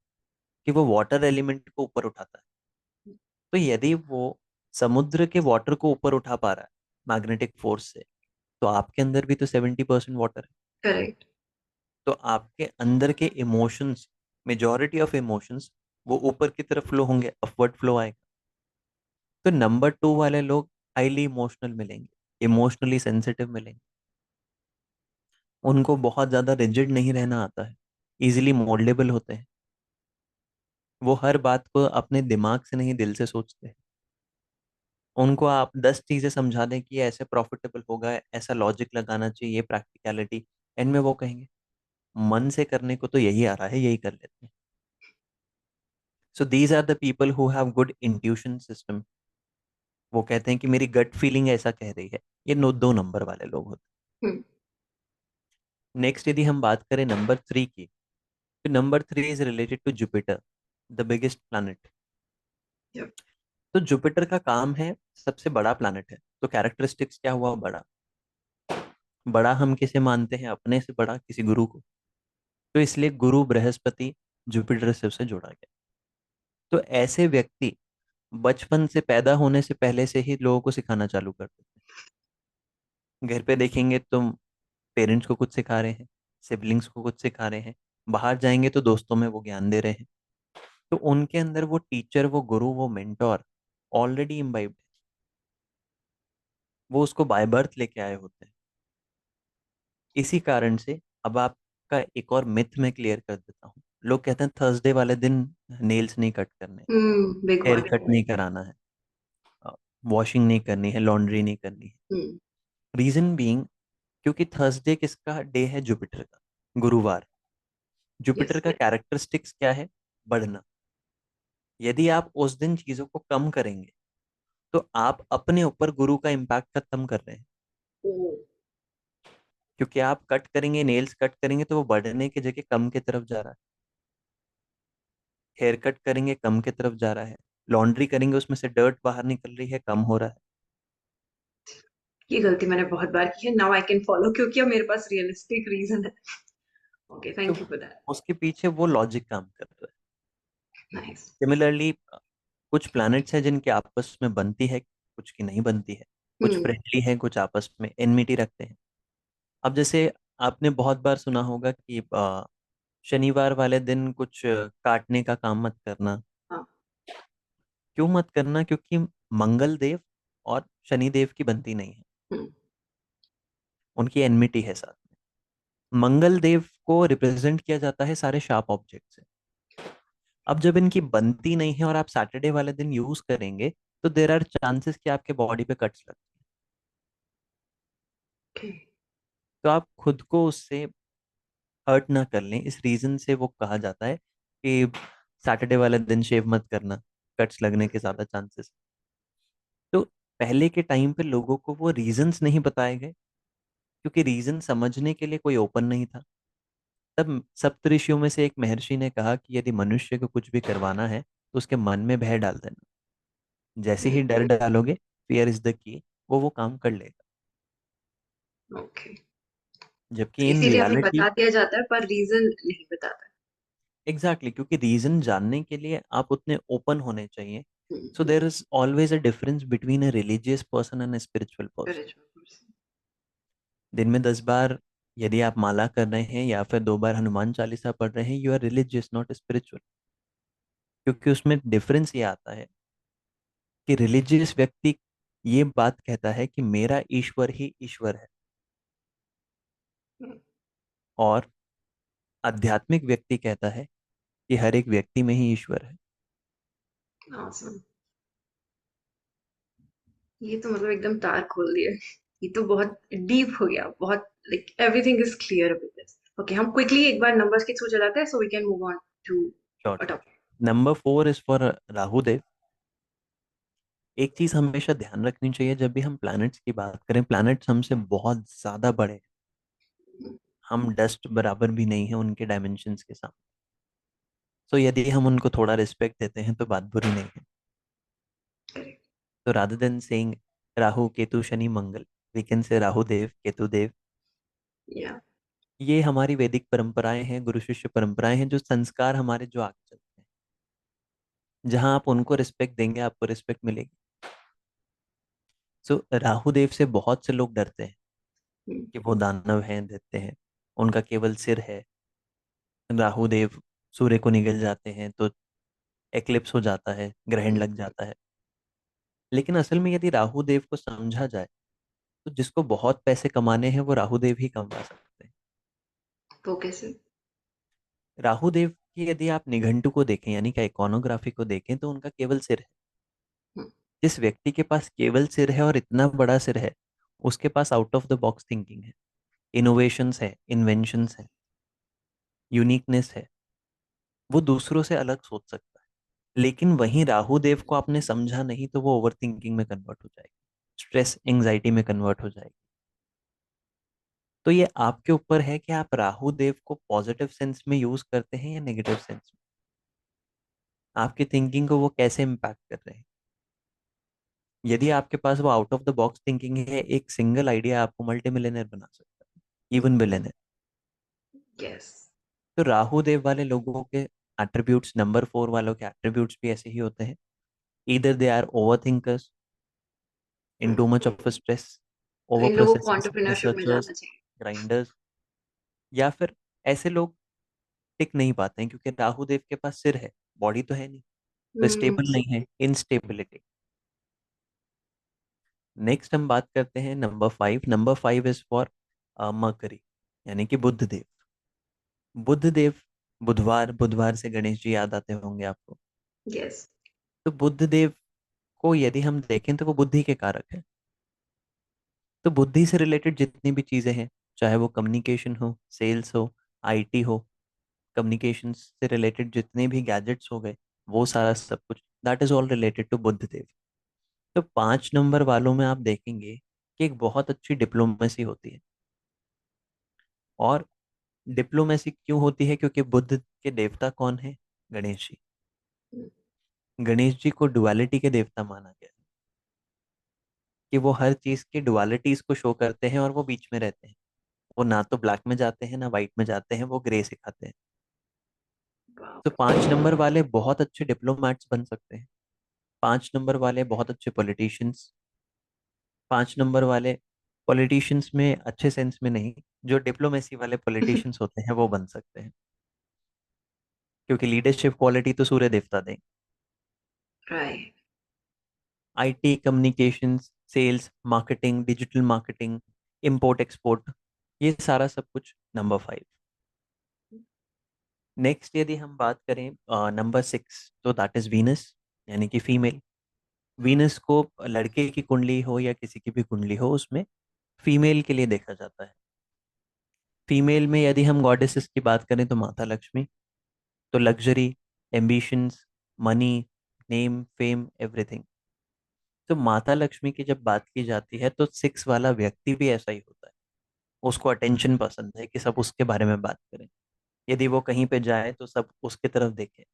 कि वो वाटर एलिमेंट को ऊपर उठाता है। तो यदि वो समुद्र के वाटर को ऊपर उठा पा रहा है मैग्नेटिक फोर्स से, तो आपके अंदर भी तो 70% वाटर है। करेक्ट। तो आपके अंदर के इमोशंस, मेजॉरिटी ऑफ इमोशंस वो ऊपर की तरफ फ्लो होंगे, अपवर्ड फ्लो आएगा। तो नंबर 2 वाले लोग हाईली इमोशनल मिलेंगे, इमोशनली सेंसिटिव मिलेंगे। उनको बहुत ज़्यादा रिजिड नहीं रहना आता है, इजीली मोल्डेबल होते हैं। वो हर बात को अपने दिमाग से नहीं दिल से सोचते हैं। उनको आप 10 चीज़ें समझा दें कि ये ऐसे प्रॉफिटेबल होगा, ऐसा लॉजिक लगाना चाहिए, प्रैक्टिकलिटी, एंड में वो कहेंगे मन से करने को तो यही आ रहा है, यही कर लेते हैं। So these are the people who have good intuition system. वो कहते हैं कि मेरी गट फीलिंग ऐसा कह रही है। ये 2 नंबर वाले लोग होते हम्म। हैं। नेक्स्ट यदि हम बात करें नंबर 3 की, तो number 3 is related to Jupiter, the biggest planet. Yep. तो जुपिटर का काम है, सबसे बड़ा प्लैनेट है, तो कैरेक्टरिस्टिक्स क्या हुआ, बड़ा। बड़ा हम किसे मानते हैं, अपने से बड़ा किसी गुरु को। तो इसलिए गुरु बृहस्पति जुपिटर से जुड़ा गया। तो ऐसे व्यक्ति बचपन से, पैदा होने से पहले से ही लोगों को सिखाना चालू कर देते हैं। घर पे देखेंगे तो पेरेंट्स को कुछ सिखा रहे हैं, सिबलिंग्स को कुछ सिखा रहे हैं, बाहर जाएंगे तो दोस्तों में वो ज्ञान दे रहे हैं। तो उनके अंदर वो टीचर, वो गुरु, वो मेंटोर ऑलरेडी इम्बाइब्ड है। वो उसको बाय बर्थ लेके आए होते हैं। इसी कारण से अब आपका एक और मिथ में क्लियर कर देता हूँ। लोग कहते हैं थर्सडे वाले दिन नेल्स नहीं कट करने, बिग हेयर वन। कट नहीं कराना है, वॉशिंग नहीं करनी है, लॉन्ड्री नहीं करनी है। हम्म। रीजन बीइंग, क्योंकि थर्सडे किसका डे है, जुपिटर का, गुरुवार। Jupiter yes. का कैरेक्टरिस्टिक्स क्या है, बढ़ना। यदि आप उस दिन चीजों को कम करेंगे तो आप अपने ऊपर गुरु का इम्पैक्ट खत्म कर रहे हैं। ओ। क्योंकि आप कट करेंगे, नेल्स कट करेंगे, तो वो बढ़ने की जगह कम की तरफ जा रहा है। हेयर कट करेंगे, कम की तरफ जा रहा है। लॉन्ड्री करेंगे, उसमें से डर्ट बाहर निकल रही है, कम हो रहा है। ये गलती मैंने बहुत बार की है। नाउ आई कैन फॉलो, क्योंकि अब मेरे पास रियलिस्टिक रीजन है। ओके, तो थैंक यू फॉर दैट। उसके पीछे वो लॉजिक काम कर रहा है। नाइस। सिमिलरली कुछ प्लैनेट्स हैं जिनकी आपस में बनती है, कुछ की नहीं बनती है। कुछ हम्म। फ्रेंडली है, कुछ आपस में एनमिटी रखते हैं। अब जैसे आपने बहुत बार सुना होगा कि शनिवार वाले दिन कुछ काटने का काम मत करना। हाँ। क्यों मत करना, क्योंकि मंगल देव और शनि देव की बनती नहीं है, हम्म। उनकी एनमिटी है साथ में। मंगल देव को रिप्रेजेंट किया जाता है सारे शार्प ऑब्जेक्ट से। अब जब इनकी बनती नहीं है और आप सैटरडे वाले दिन यूज करेंगे, तो देर आर चांसेस कि आपके बॉडी पे कट्स लग। ओके। तो आप खुद को उससे हर्ट ना कर लें, इस रीजन से वो कहा जाता है कि सैटरडे वाले दिन शेव मत करना, कट्स लगने के ज्यादा चांसेस। तो पहले के टाइम पे लोगों को वो रीजंस नहीं बताए गए, क्योंकि रीजन समझने के लिए कोई ओपन नहीं था। तब सप्तऋषियों में से एक महर्षि ने कहा कि यदि मनुष्य को कुछ भी करवाना है तो उसके मन में भय डाल देना। जैसे ही डर डालोगे, फियर इज द की, वो काम कर लेगा। ओके। जबकि इन इसीलिए हमें रियलिटी, बता दिया जाता है पर रीजन नहीं बताता। एग्जैक्टली, क्योंकि रीजन जानने के लिए आप उतने ओपन होने चाहिए। So hmm. There is always a difference between a religious person and a spiritual person. दिन में 10 बार यदि आप माला कर रहे हैं या फिर 2 बार हनुमान चालीसा पढ़ रहे हैं, you are religious not spiritual. क्योंकि उसमें डिफरेंस ये आता है कि रिलीजियस व्यक्ति ये बात कहता है कि मेरा ईश्वर ही ईश्वर है, और आध्यात्मिक व्यक्ति कहता है कि हर एक व्यक्ति में ही ईश्वर है। Awesome. ये तो मतलब एकदम तार खोल दिए। ये तो बहुत डीप हो गया, बहुत like everything is clear with this. Okay, हम क्विकली एक बार नंबर्स के थ्रू चलाते हैं, so we can move on to sure a sure. Topic. Number 4 is for Rahu Dev. एक चीज हमेशा ध्यान रखनी चाहिए जब भी हम प्लैनेट्स की बात करें, प्लैनेट्स हमसे बहुत ज्यादा बड़े हैं। हम डस्ट बराबर भी नहीं है उनके डायमेंशंस के सामने। सो यदि हम उनको थोड़ा रिस्पेक्ट देते हैं तो बात बुरी नहीं है। करेक्ट। तो rather than saying Rahu Ketu Shani Mangal, we can say Rahu देव केतु देव। या ये हमारी वैदिक परंपराएं हैं, गुरु शिष्य परंपराएं हैं, जो संस्कार हमारे जो आगे चलते हैं। जहां आप उनको रिस्पेक्ट देंगे आपको रिस्पेक्ट मिलेगी। सो राहु देव से बहुत से लोग डरते हैं कि वो दानव हैं, देते हैं, उनका केवल सिर है। राहु देव सूर्य को निगल जाते हैं तो एक्लिप्स हो जाता है, ग्रहण लग जाता है। लेकिन असल में यदि राहु देव को समझा जाए तो जिसको बहुत पैसे कमाने हैं वो राहु देव ही कमा सकते हैं। तो कैसे? राहु देव की यदि आप निघंटु को देखें यानी कि इकोनोग्राफी को देखें तो उनका केवल सिर है। जिस व्यक्ति के पास केवल सिर है और इतना बड़ा सिर है, उसके pass out of the box thinking है, इनोवेशंस है, इन्वेंशंस है, यूनिकनेस है। वो दूसरों से अलग सोच सकता है। लेकिन वहीं राहु देव को आपने समझा नहीं तो वो ओवर थिंकिंग में कन्वर्ट हो जाएगी, स्ट्रेस एंजाइटी में कन्वर्ट हो जाएगी। तो ये आपके ऊपर है कि आप राहु देव को पॉजिटिव सेंस में यूज करते हैं या नेगेटिव सेंस में। आपकी थिंकिंग को वो कैसे इम्पैक्ट कर रहे हैं। यदि आपके पास वो out of the box thinking है, एक सिंगल आइडिया आपको मल्टी मिलियनर बना सकता है, इवन बिलियनर। यस। तो राहु देव वाले लोगों के एट्रीब्यूट्स, नंबर 4 वालों के एट्रीब्यूट्स भी ऐसे ही होते हैं। Either they are over thinkers, in too much of stress, तो ओवर इन लोगों को प्रोसेसर्स, एंटरप्रेन्योरशिप में रिसर्चर्स, जाना चाहिए। ग्राइंडर्स। या फिर ऐसे लोग टिक नहीं पाते हैं क्योंकि राहु देव के पास सिर है, बॉडी तो है नहीं, तो हम्म। स्टेबल नहीं है, इनस्टेबिलिटी। नेक्स्ट हम बात करते हैं नंबर 5। नंबर 5 इज फॉर मकरी, यानी कि बुध देव। बुध देव, बुधवार, बुधवार से गणेश जी याद आते होंगे आपको। यस। तो बुध देव को यदि हम देखें तो वो बुद्धि के कारक है। तो बुद्धि से रिलेटेड जितनी भी चीजें हैं, चाहे वो कम्युनिकेशन हो, सेल्स हो, आईटी हो, कम्युनिकेशन से रिलेटेड जितने भी गैजेट्स हो गए, वो सारा सब कुछ, that is all related to Budh Dev. तो 5 नंबर वालों में आप देखेंगे कि एक बहुत अच्छी डिप्लोमेसी होती है। और डिप्लोमेसी क्यों होती है? क्योंकि बुद्ध के देवता कौन है? गणेश जी। गणेश जी को डुअलिटी के देवता माना गया है कि वो हर चीज की डुअलिटीज को शो करते हैं और वो बीच में रहते हैं। वो ना तो ब्लैक में जाते हैं ना वाइट में जाते हैं, वो ग्रे सिखाते हैं। तो 5 नंबर वाले बहुत अच्छे डिप्लोमैट्स बन सकते हैं। 5 नंबर वाले बहुत अच्छे पॉलिटिशियंस। 5 नंबर वाले पॉलिटिशियंस में अच्छे सेंस में नहीं, जो डिप्लोमेसी वाले पॉलिटिशियंस होते हैं वो बन सकते हैं। क्योंकि लीडरशिप क्वालिटी तो सूर्य देवता दें। Right. IT, communications, sales, marketing, digital marketing, import export, ये सारा सब कुछ नंबर 5। नेक्स्ट यदि हम बात करें नंबर 6, तो दैट इज वीनस, यानी कि फीमेल। वीनस को लड़के की कुंडली हो या किसी की भी कुंडली हो, उसमें फीमेल के लिए देखा जाता है। फीमेल में यदि हम गॉडेसेस की बात करें तो माता लक्ष्मी। तो luxury, ambitions, money, name, fame, everything. तो माता लक्ष्मी की जब बात की जाती है तो 6 वाला व्यक्ति भी ऐसा ही होता है। उसको अटेंशन पसंद है कि सब उसके बारे में बात करें। यदि वो कहीं पे जाए तो सब उसके तरफ देखें।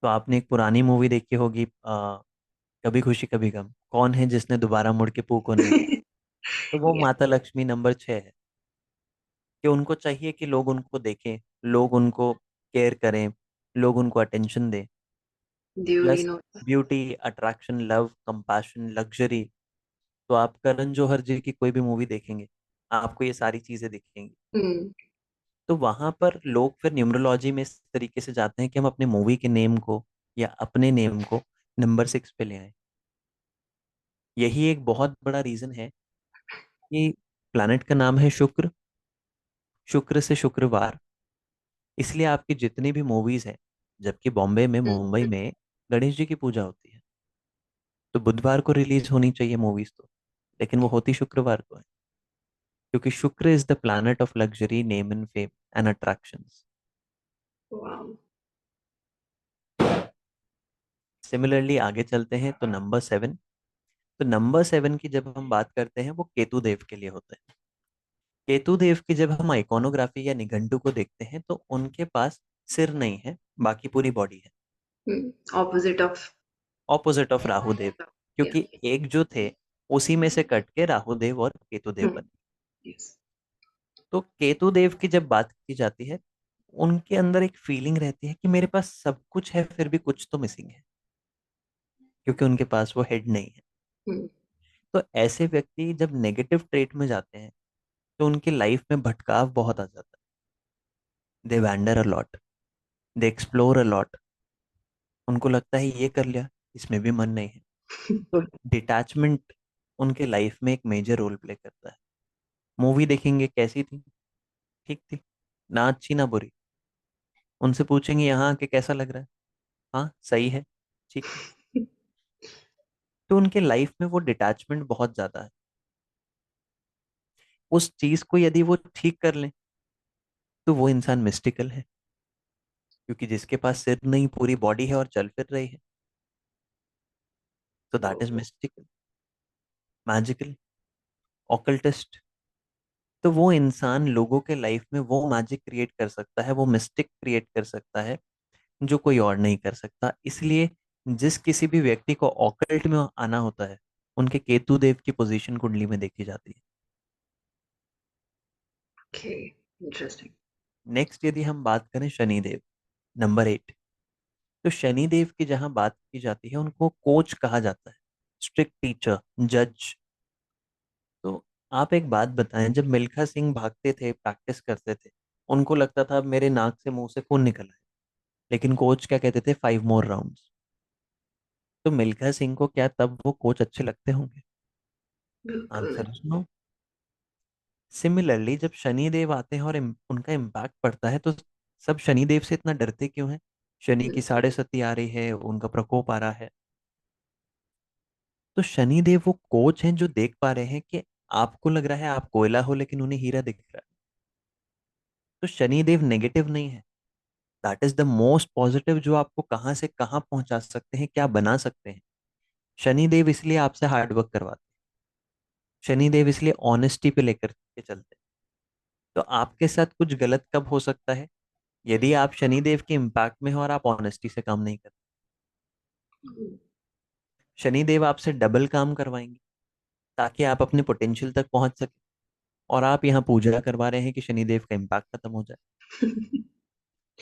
तो आपने एक पुरानी मूवी देखी होगी, कभी खुशी कभी गम, कौन है जिसने दोबारा मुड़ के पू को नहीं देखा? तो वो या माता लक्ष्मी नंबर 6 है कि उनको चाहिए कि लोग उनको देखें, लोग उनको केयर करें, लोग उनको अटेंशन दें। Duly plus no. Beauty, attraction, love, compassion, luxury. तो आप करण जौहर जी की कोई भी मूवी देखेंगे, आपको ये सारी चीजें दिखेंगी। हम्म। तो वहां पर लोग फिर न्यूमरोलॉजी में इस तरीके से जाते हैं कि हम अपने मूवी के नेम को या अपने नेम को नंबर 6 पे ले आए। यही एक बहुत बड़ा रीजन है कि प्लैनेट का नाम है शुक्र, शुक्र से शुक्रवार। इसलिए आपकी जितनी भी मूवीज हैं, जबकि बॉम्बे में, मुंबई में गणेश जी की पूजा होती है, तो बुधवार को रिलीज होनी चाहिए मूवीज। तो लेकिन वो होती शुक्रवार को है, क्योंकि शुक्र is the planet of luxury, name and fame and attractions. Wow. Similarly आगे चलते हैं तो नंबर 7। तो नंबर 7 की जब हम बात करते हैं वो केतु देव के लिए होता है। केतु देव की जब हम आइकोनोग्राफी या निघंटु को देखते हैं तो उनके पास सिर नहीं है, बाकी पूरी बॉडी है। Opposite of. Opposite of Rahu Dev, Yeah. क्योंकि एक जो थे उसी में से कट के राहु देव और केतु देव Hmm. बने। Yes. तो केतु देव की जब बात की जाती है, उनके अंदर एक फीलिंग रहती है कि मेरे पास सब कुछ है फिर भी कुछ तो मिसिंग है, क्योंकि उनके पास वो हेड नहीं है। Hmm. तो ऐसे व्यक्ति जब नेगेटिव ट्रेट में जाते हैं तो उनकी लाइफ में भटकाव बहुत आ जाता है। They wander a lot, they explore a lot. उनको लगता है ये कर लिया, इसमें भी मन नहीं है। तो डिटैचमेंट उनके लाइफ में एक मेजर रोल प्ले करता है। मूवी देखेंगे, कैसी थी? ठीक थी, ना अच्छी ना बुरी। उनसे पूछेंगे यहाँ आके कैसा लग रहा है, हाँ सही है, ठीक है। तो उनके लाइफ में वो डिटैचमेंट बहुत ज्यादा है। उस चीज को यदि वो ठीक कर लें तो वो इंसान मिस्टिकल है, क्योंकि जिसके पास सिर नहीं पूरी बॉडी है और चल फिर रही है, तो that is Oh. Mystical, magical, occultist. तो वो इंसान लोगों के लाइफ में वो मैजिक क्रिएट कर सकता है, वो मिस्टिक क्रिएट कर सकता है जो कोई और नहीं कर सकता। इसलिए जिस किसी भी व्यक्ति को ऑकल्ट में आना होता है, उनके केतु देव की पोजीशन कुंडली में देखी जाती है। Okay. Interesting. नेक्स्ट यदि हम बात करें शनिदेव, नंबर 8। तो शनिदेव की जहां बात की जाती है उनको कोच कहा जाता है, स्ट्रिक्ट टीचर, जज। तो आप एक बात बताएं, जब मिल्खा सिंह भागते थे, प्रैक्टिस करते थे, उनको लगता था अब मेरे नाक से मुंह से खून निकला है, लेकिन कोच क्या कहते थे? 5 more rounds। तो मिल्खा सिंह को क्या तब वो कोच अच्छे लगते होंगे? बिल्कुल आंसर नहीं. Is no. सिमिलरली जब शनिदेव आते हैं और उनका इम्पैक्ट पड़ता है तो सब शनिदेव से इतना डरते क्यों हैं? शनि Hmm. की 6.5 आ रही है, उनका प्रकोप आ रहा है। तो शनिदेव वो कोच हैं जो देख पा रहे हैं कि आपको लग रहा है आप कोयला हो लेकिन उन्हें हीरा दिख रहा है। तो शनिदेव नेगेटिव नहीं है, that is the most positive, जो आपको कहाँ से कहाँ पहुंचा सकते हैं, क्या बना सकते हैं। शनिदेव इसलिए आपसे हार्डवर्क करवाते हैं, शनिदेव इसलिए ऑनेस्टी पे लेकर के चलते हैं। तो आपके साथ कुछ गलत कब हो सकता है? यदि आप शनिदेव के इम्पैक्ट में हो और आप ऑनेस्टी से काम नहीं करते। शनिदेव आपसे डबल काम करवाएंगे ताकि आप अपने पोटेंशियल तक पहुंच सके, और आप यहाँ पूजा करवा रहे हैं कि शनिदेव का इम्पैक्ट खत्म हो जाए।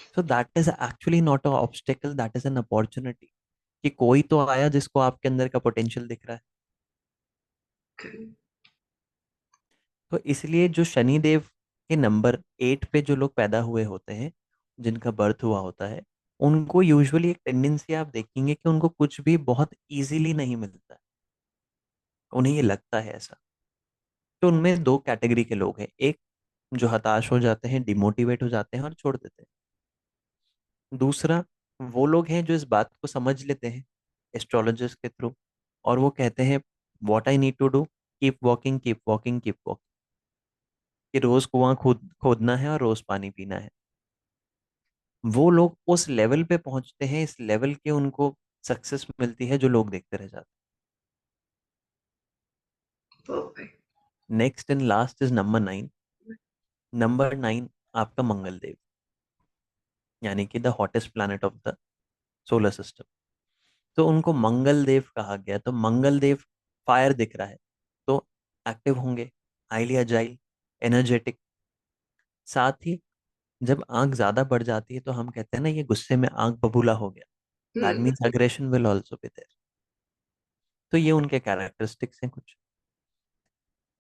सो that is actually not a obstacle, that is an opportunity, कि कोई तो आया जिसको आपके अंदर का पोटेंशियल दिख रहा है। Okay. तो इसलिए जो शनिदेव के नंबर 8 पे जो लोग पैदा हुए होते हैं, जिनका बर्थ हुआ होता है, उनको यूजुअली एक टेंडेंसी आप देखेंगे कि उनको कुछ भी बहुत इजीली नहीं मिलता है, उन्हें ये लगता है ऐसा। तो उनमें दो कैटेगरी के लोग हैं, एक जो हताश हो जाते हैं, डिमोटिवेट हो जाते हैं और छोड़ देते हैं। दूसरा वो लोग हैं जो इस बात को समझ लेते हैं एस्ट्रोलॉजर्स के थ्रू, और वो कहते हैं what I need to do, keep walking, keep walking, keep walking, कि रोज कुआं खोदना है और रोज पानी पीना है। वो लोग उस लेवल पे पहुंचते हैं, इस लेवल के उनको सक्सेस मिलती है जो लोग देखते रह जाते Perfect. हैं। Next and last is number 9। Number 9 आपका मंगल देव, यानी कि the hottest planet of the solar system. तो उनको मंगल देव कहा गया। तो मंगल देव, फायर दिख रहा है तो एक्टिव होंगे, हाईली अजाइल, एनर्जेटिक। साथ ही जब आंख ज्यादा बढ़ जाती है तो हम कहते हैं ना, ये गुस्से में आंख बबूला हो गया, that Hmm. Means aggression will also be there. तो ये उनके कैरेक्टरिस्टिक्स हैं कुछ।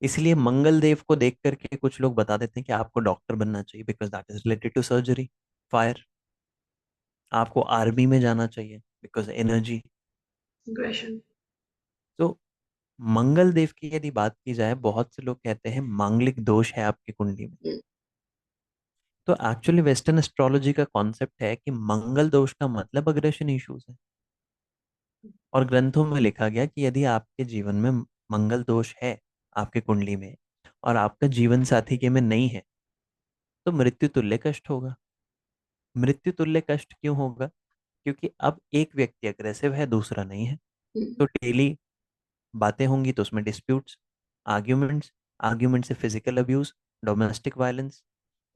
इसलिए मंगल देव को देख करके कुछ लोग बता देते हैं कि आपको डॉक्टर बनना चाहिए, because that is related to surgery, fire. आपको आर्मी में जाना चाहिए बिकॉज एनर्जी। Aggression. तो मंगल देव की यदि बात की जाए, बहुत से लोग कहते हैं मांगलिक दोष है आपकी कुंडली में। Hmm. तो एक्चुअली वेस्टर्न एस्ट्रोलॉजी का कॉन्सेप्ट है कि मंगल दोष का मतलब अग्रेशन इश्यूज है, और ग्रंथों में लिखा गया कि यदि आपके जीवन में मंगल दोष है आपके कुंडली में और आपका जीवन साथी के में नहीं है, तो मृत्यु तुल्य कष्ट होगा। मृत्यु तुल्य कष्ट क्यों होगा? क्योंकि अब एक व्यक्ति अग्रेसिव है, दूसरा नहीं है। तो डेली बातें होंगी तो उसमें डिस्प्यूट्स, आर्ग्यूमेंट्स, आर्ग्यूमेंट से physical abuse, domestic violence.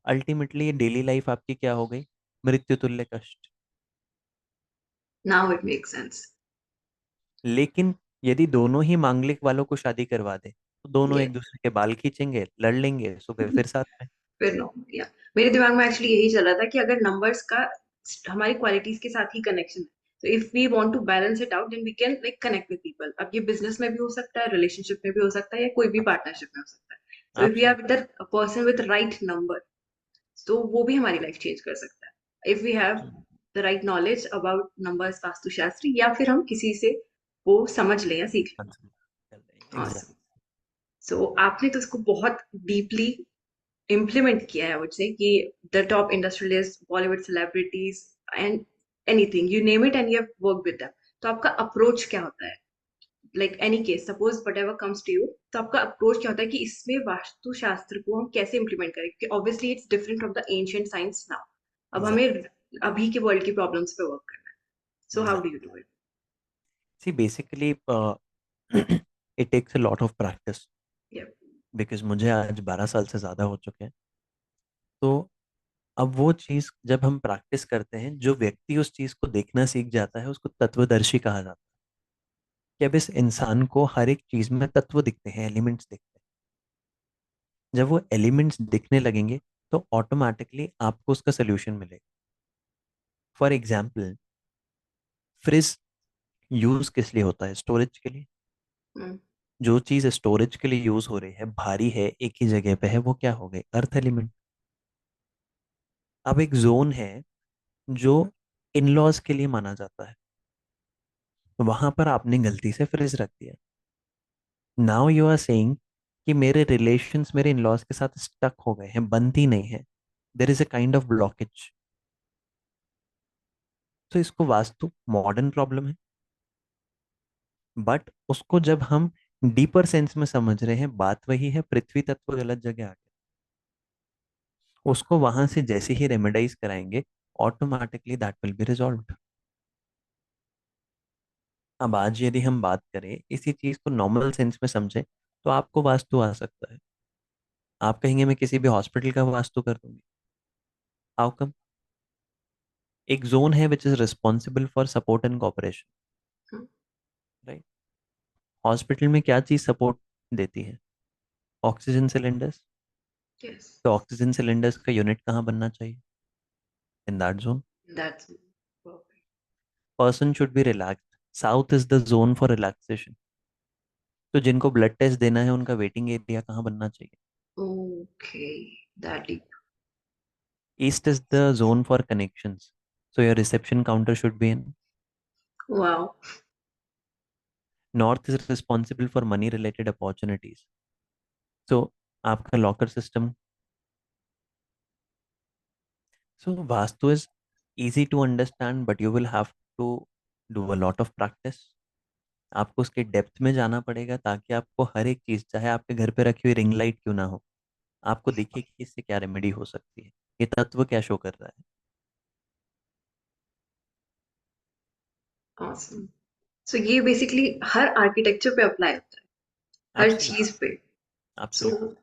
Ultimately ये डेली लाइफ आपकी क्या हो गई? मृत्यु तुल्य कष्ट। Now it make sense. लेकिन यदि दोनों ही मांगलिक वालों को शादी करवा दे तो दोनों ये एक दूसरे के बाल खींचेंगे, लड़ लेंगे, सुबह फिर साथ में। फिर नो, या मेरे दिमाग में एक्चुअली यही चल रहा था कि अगर नंबर्स का हमारी क्वालिटीज के साथ ही कनेक्शन है, तो if we want to balance it out then we can like connect with people. अब ये बिजनेस में भी हो सकता है, रिलेशनशिप में भी हो सकता है, या कोई भी पार्टनरशिप में हो सकता है। So if we are with a person with right number, तो वो भी हमारी लाइफ चेंज कर सकता है, if we have the right knowledge about numbers, Vastushastra, या फिर हम किसी से वो समझ लें या सीख लें। एग्जैक्ट। awesome. सो आपने तो इसको बहुत डीपली इम्प्लीमेंट किया है, मुझसे कि the top industrialist, Bollywood celebrities and anything you name it and you have work with them. तो आपका अप्रोच क्या होता है? Like any case, suppose whatever comes to you, तो आपका अप्रोच क्या होता है कि इसमें वास्तुशास्त्र को हम कैसे इम्प्लीमेंट करें? क्योंकि obviously it's different from the ancient science now. अब हमें एग्जैक्ट। अभी के वर्ल्ड की प्रॉब्लम्स पे वर्क करना है। So how do exact. You do it? See basically it takes a lot of practice, because मुझे आज 12 साल से ज़्यादा हो चुके हैं। तो अब वो चीज़ जब हम प्रैक्टिस करते हैं, जो व्यक्ति उस चीज़ को देखना सीख जाता है उसको तत्वदर्शी कहा जाता है। कि अब इस इंसान को हर एक चीज़ में तत्व दिखते हैं, एलिमेंट्स दिखते हैं। जब वो एलिमेंट्स दिखने लगेंगे तो ऑटोमेटिकली आपको उसका सोल्यूशन मिलेगा। फॉर एग्जाम्पल, फ्रिज यूज किस लिए होता है? स्टोरेज के लिए। Hmm. जो चीज स्टोरेज के लिए यूज हो रही है, भारी है, एक ही जगह पे है, वो क्या हो गई? Earth element. अब एक जोन है जो इन लॉज के लिए माना जाता है, वहां पर आपने गलती से फ्रिज रख दिया। नाउ यू आर सेइंग कि मेरे रिलेशंस मेरे इन लॉज के साथ स्टक हो गए हैं, बनती नहीं है, there is a kind of blockage. तो इसको वास्तु मॉडर्न प्रॉब्लम है, बट उसको जब हम डीपर सेंस में समझ रहे हैं, बात वही है, पृथ्वी तत्व गलत जगह आ गया। उसको वहां से जैसे ही रेमेडाइज कराएंगे, automatically that will be resolved. अब आज यदि हम बात करें इसी चीज को नॉर्मल सेंस में समझे, तो आपको वास्तु आ सकता है। आप कहेंगे मैं किसी भी हॉस्पिटल का वास्तु कर दूंगी। How come? एक जोन है which is responsible for support and cooperation, Hmm. Right? Hospital में क्या चीज सपोर्ट देती है? Oxygen cylinders. Yes, तो ऑक्सीजन सिलेंडर्स का यूनिट कहाँ बनना चाहिए? In that zone. that's perfect. Person should be relaxed, south is the zone for relaxation. तो जिनको ब्लड टेस्ट देना है उनका वेटिंग एरिया कहाँ बनना चाहिए? Okay, that deep. East is the zone for connections, so your reception counter should be in. Wow. North is responsible for money related opportunities, so आपका locker system. So Vastu is easy to understand but you will have to do a lot of practice। आपको उसके depth में जाना पड़ेगा ताकि आपको हर एक चीज, चाहे आपके घर पे रखी हुई रिंग लाइट क्यों ना हो, आपको दिखे कि इससे क्या रेमेडी हो सकती है, ये तत्व क्या शो कर रहा है। Awesome. So ये बेसिकली हर आर्किटेक्चर पे अप्लाई होता है, हर एब्सोल्युटली। चीज पे। So absolutely.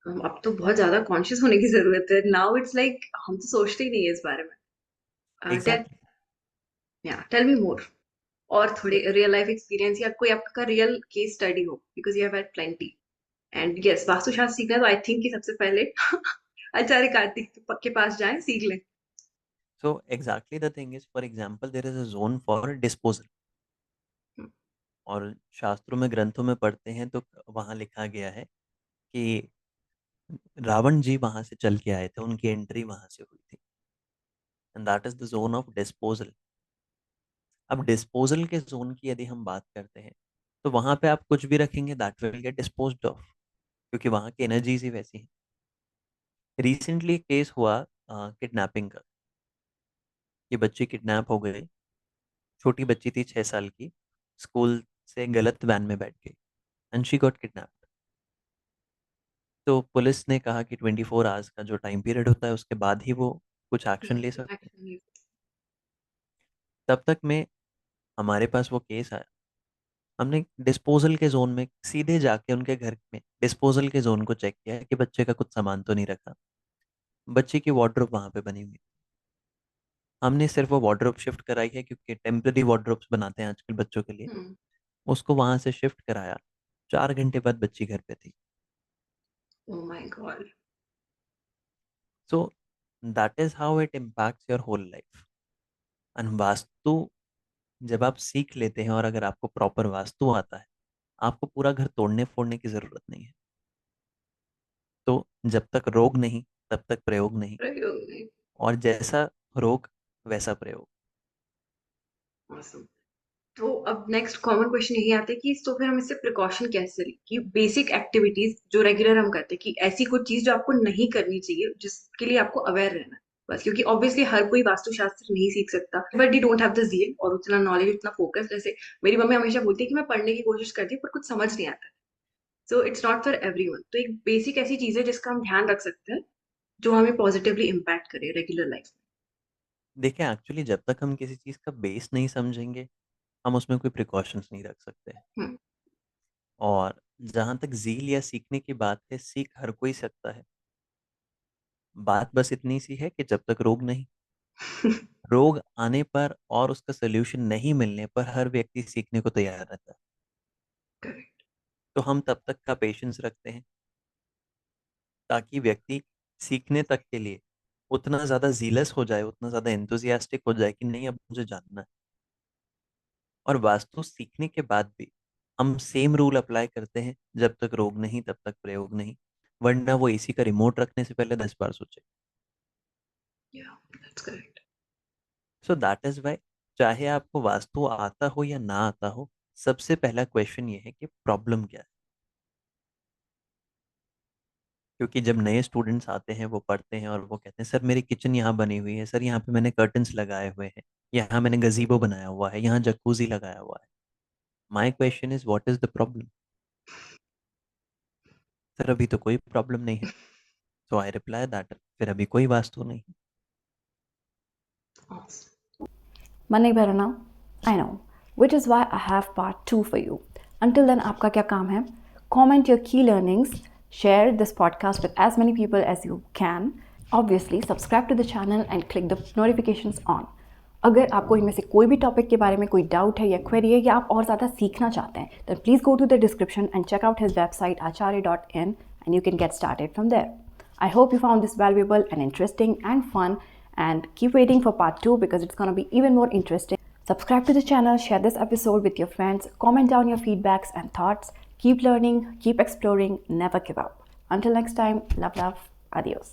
अब तो बहुत ज्यादा कॉन्शियस होने की जरूरत है। नाउ इट्स लाइक हम तो सोचते ही नहीं है इस बारे में। Tell exactly. Tell me more, और थोड़े सो रियल लाइफ एक्सपीरियंस या कोई आपका रियल केस स्टडी हो, because you have had plenty. And yes, Vastushastra सीखना है तो आई थिंक कि सबसे पहले आचार्य कार्तिक के पास जाएं, सीख लें। So exactly the thing is, for example there is a zone for disposal. और शास्त्रों में, ग्रंथों में पढ़ते हैं तो वहां लिखा गया है कि रावण जी वहां से चल के आए थे, उनकी एंट्री वहां से हुई थी, and that is the zone of disposal. अब डिस्पोजल के जोन की यदि हम बात करते हैं, तो वहां पे आप कुछ भी रखेंगे that will get disposed of, क्योंकि वहां की एनर्जीज ही वैसी हैं। रिसेंटली केस हुआ किडनैपिंग का। ये बच्ची किडनैप हो गई, छोटी बच्ची थी 6 साल की, स्कूल से गलत वैन में बैठ गई एंड शी गॉट किडनैप्ड। तो पुलिस ने कहा कि 24 आवर्स का जो टाइम पीरियड होता है उसके बाद ही वो कुछ एक्शन ले सकते हैं। एक्चुअली तब तक में हमारे पास वो केस आया। हमने डिस्पोजल के जोन में सीधे जाके उनके घर में डिस्पोजल के जोन को चेक किया कि बच्चे का कुछ सामान तो नहीं रखा। बच्चे की वार्डरोब वहाँ पे बनी हुई। हमने सिर्फ वो वार्डरोब शिफ्ट कराई है क्योंकि टेम्पररी वार्डरोब्स बनाते हैं आजकल बच्चों के लिए। उसको वहाँ से शिफ्ट कराया। 4 घंटे बाद बच्ची घर पे थी। Oh my god. So that is how it impacts your whole life. And vastu जब आप सीख लेते हैं और अगर आपको प्रॉपर वास्तु आता है, आपको पूरा घर तोड़ने फोड़ने की जरूरत नहीं है। तो जब तक रोग नहीं तब तक प्रयोग नहीं, और जैसा रोग वैसा प्रयोग। Awesome. तो अब नेक्स्ट कॉमन क्वेश्चन यही आता है कि तो फिर हम इससे प्रिकॉशन कैसे लें कि बेसिक एक्टिविटीज जो रेगुलर हम करते हैं कि ऐसी कुछ चीज जो आपको नहीं करनी चाहिए जिसके लिए आपको अवेयर रहना है बस, क्योंकि ऑब्वियसली हर कोई वास्तुशास्त्र नहीं सीख सकता, but you don't have the zeal और उतना नॉलेज, उतना फोकस। जैसे मेरी मम्मी हमेशा बोलती है कि मैं पढ़ने की कोशिश करती हूँ पर कुछ समझ नहीं आता। So it's not for everyone. तो एक बेसिक ऐसी चीज है जिसका हम ध्यान रख सकते हैं जो हमें पॉजिटिवली इम्पैक्ट करे रेगुलर लाइफ देखिए एक्चुअली जब तक हम किसी चीज़ का बेस नहीं समझेंगे, हम उसमें कोई प्रिकॉशंस नहीं रख सकते। में। और जहाँ तक ज़ील या सीखने की बात है, सीख हर कोई सकता है। बात बस इतनी सी है कि जब तक रोग नहीं, रोग आने पर और उसका सल्यूशन नहीं मिलने पर हर व्यक्ति सीखने को तैयार रहता है। करेक्ट। तो हम तब तक का पेशेंस रखते हैं ताकि व्यक्ति सीखने तक के लिए उतना ज़्यादा जीलस हो जाए, उतना ज़्यादा एंथुजियास्टिक हो जाए कि नहीं अब मुझे जानना है। और वास्तु सीखने के बाद भी हम सेम रूल अप्लाई करते हैं, जब तक रोग नहीं तब तक प्रयोग नहीं। वरना वो एसी का रिमोट रखने से पहले 10 बार सोचे। या that's correct. So that is why, चाहे आपको वास्तु आता हो या ना आता हो, सबसे पहला क्वेश्चन ये है कि प्रॉब्लम क्या है। क्योंकि जब नए स्टूडेंट्स आते हैं वो पढ़ते हैं और वो कहते हैं सर मेरी किचन यहाँ बनी हुई है, सर यहाँ पे मैंने कर्टन्स लगाए हुए हैं, यहाँ मैंने गजीबो बनाया हुआ है, यहाँ जकूजी लगाया हुआ है। My question is what is the problem. Sir अभी तो कोई प्रॉब्लम नहीं है। सो आई रिप्लाई दैट फिर अभी कोई वास्तु नहीं। मन नहीं भर रहा ना? I know, which is why I have part 2 for you. Until then आपका क्या काम है? Comment your key learnings, share this podcast with as many people as you can, obviously subscribe to the channel and click the notifications on. अगर आपको इनमें से कोई भी टॉपिक के बारे में कोई डाउट है या क्वेरी है या आप और ज़्यादा सीखना चाहते हैं, तो please go to the description and check out his website acharya.in and you can get started from there. I hope you found this valuable and interesting and fun, and keep waiting for part 2 because it's going to be even more interesting. Subscribe to the channel, share this episode with your friends, comment down your feedbacks and thoughts. Keep learning, keep exploring, never give up. Until next time, love, adios.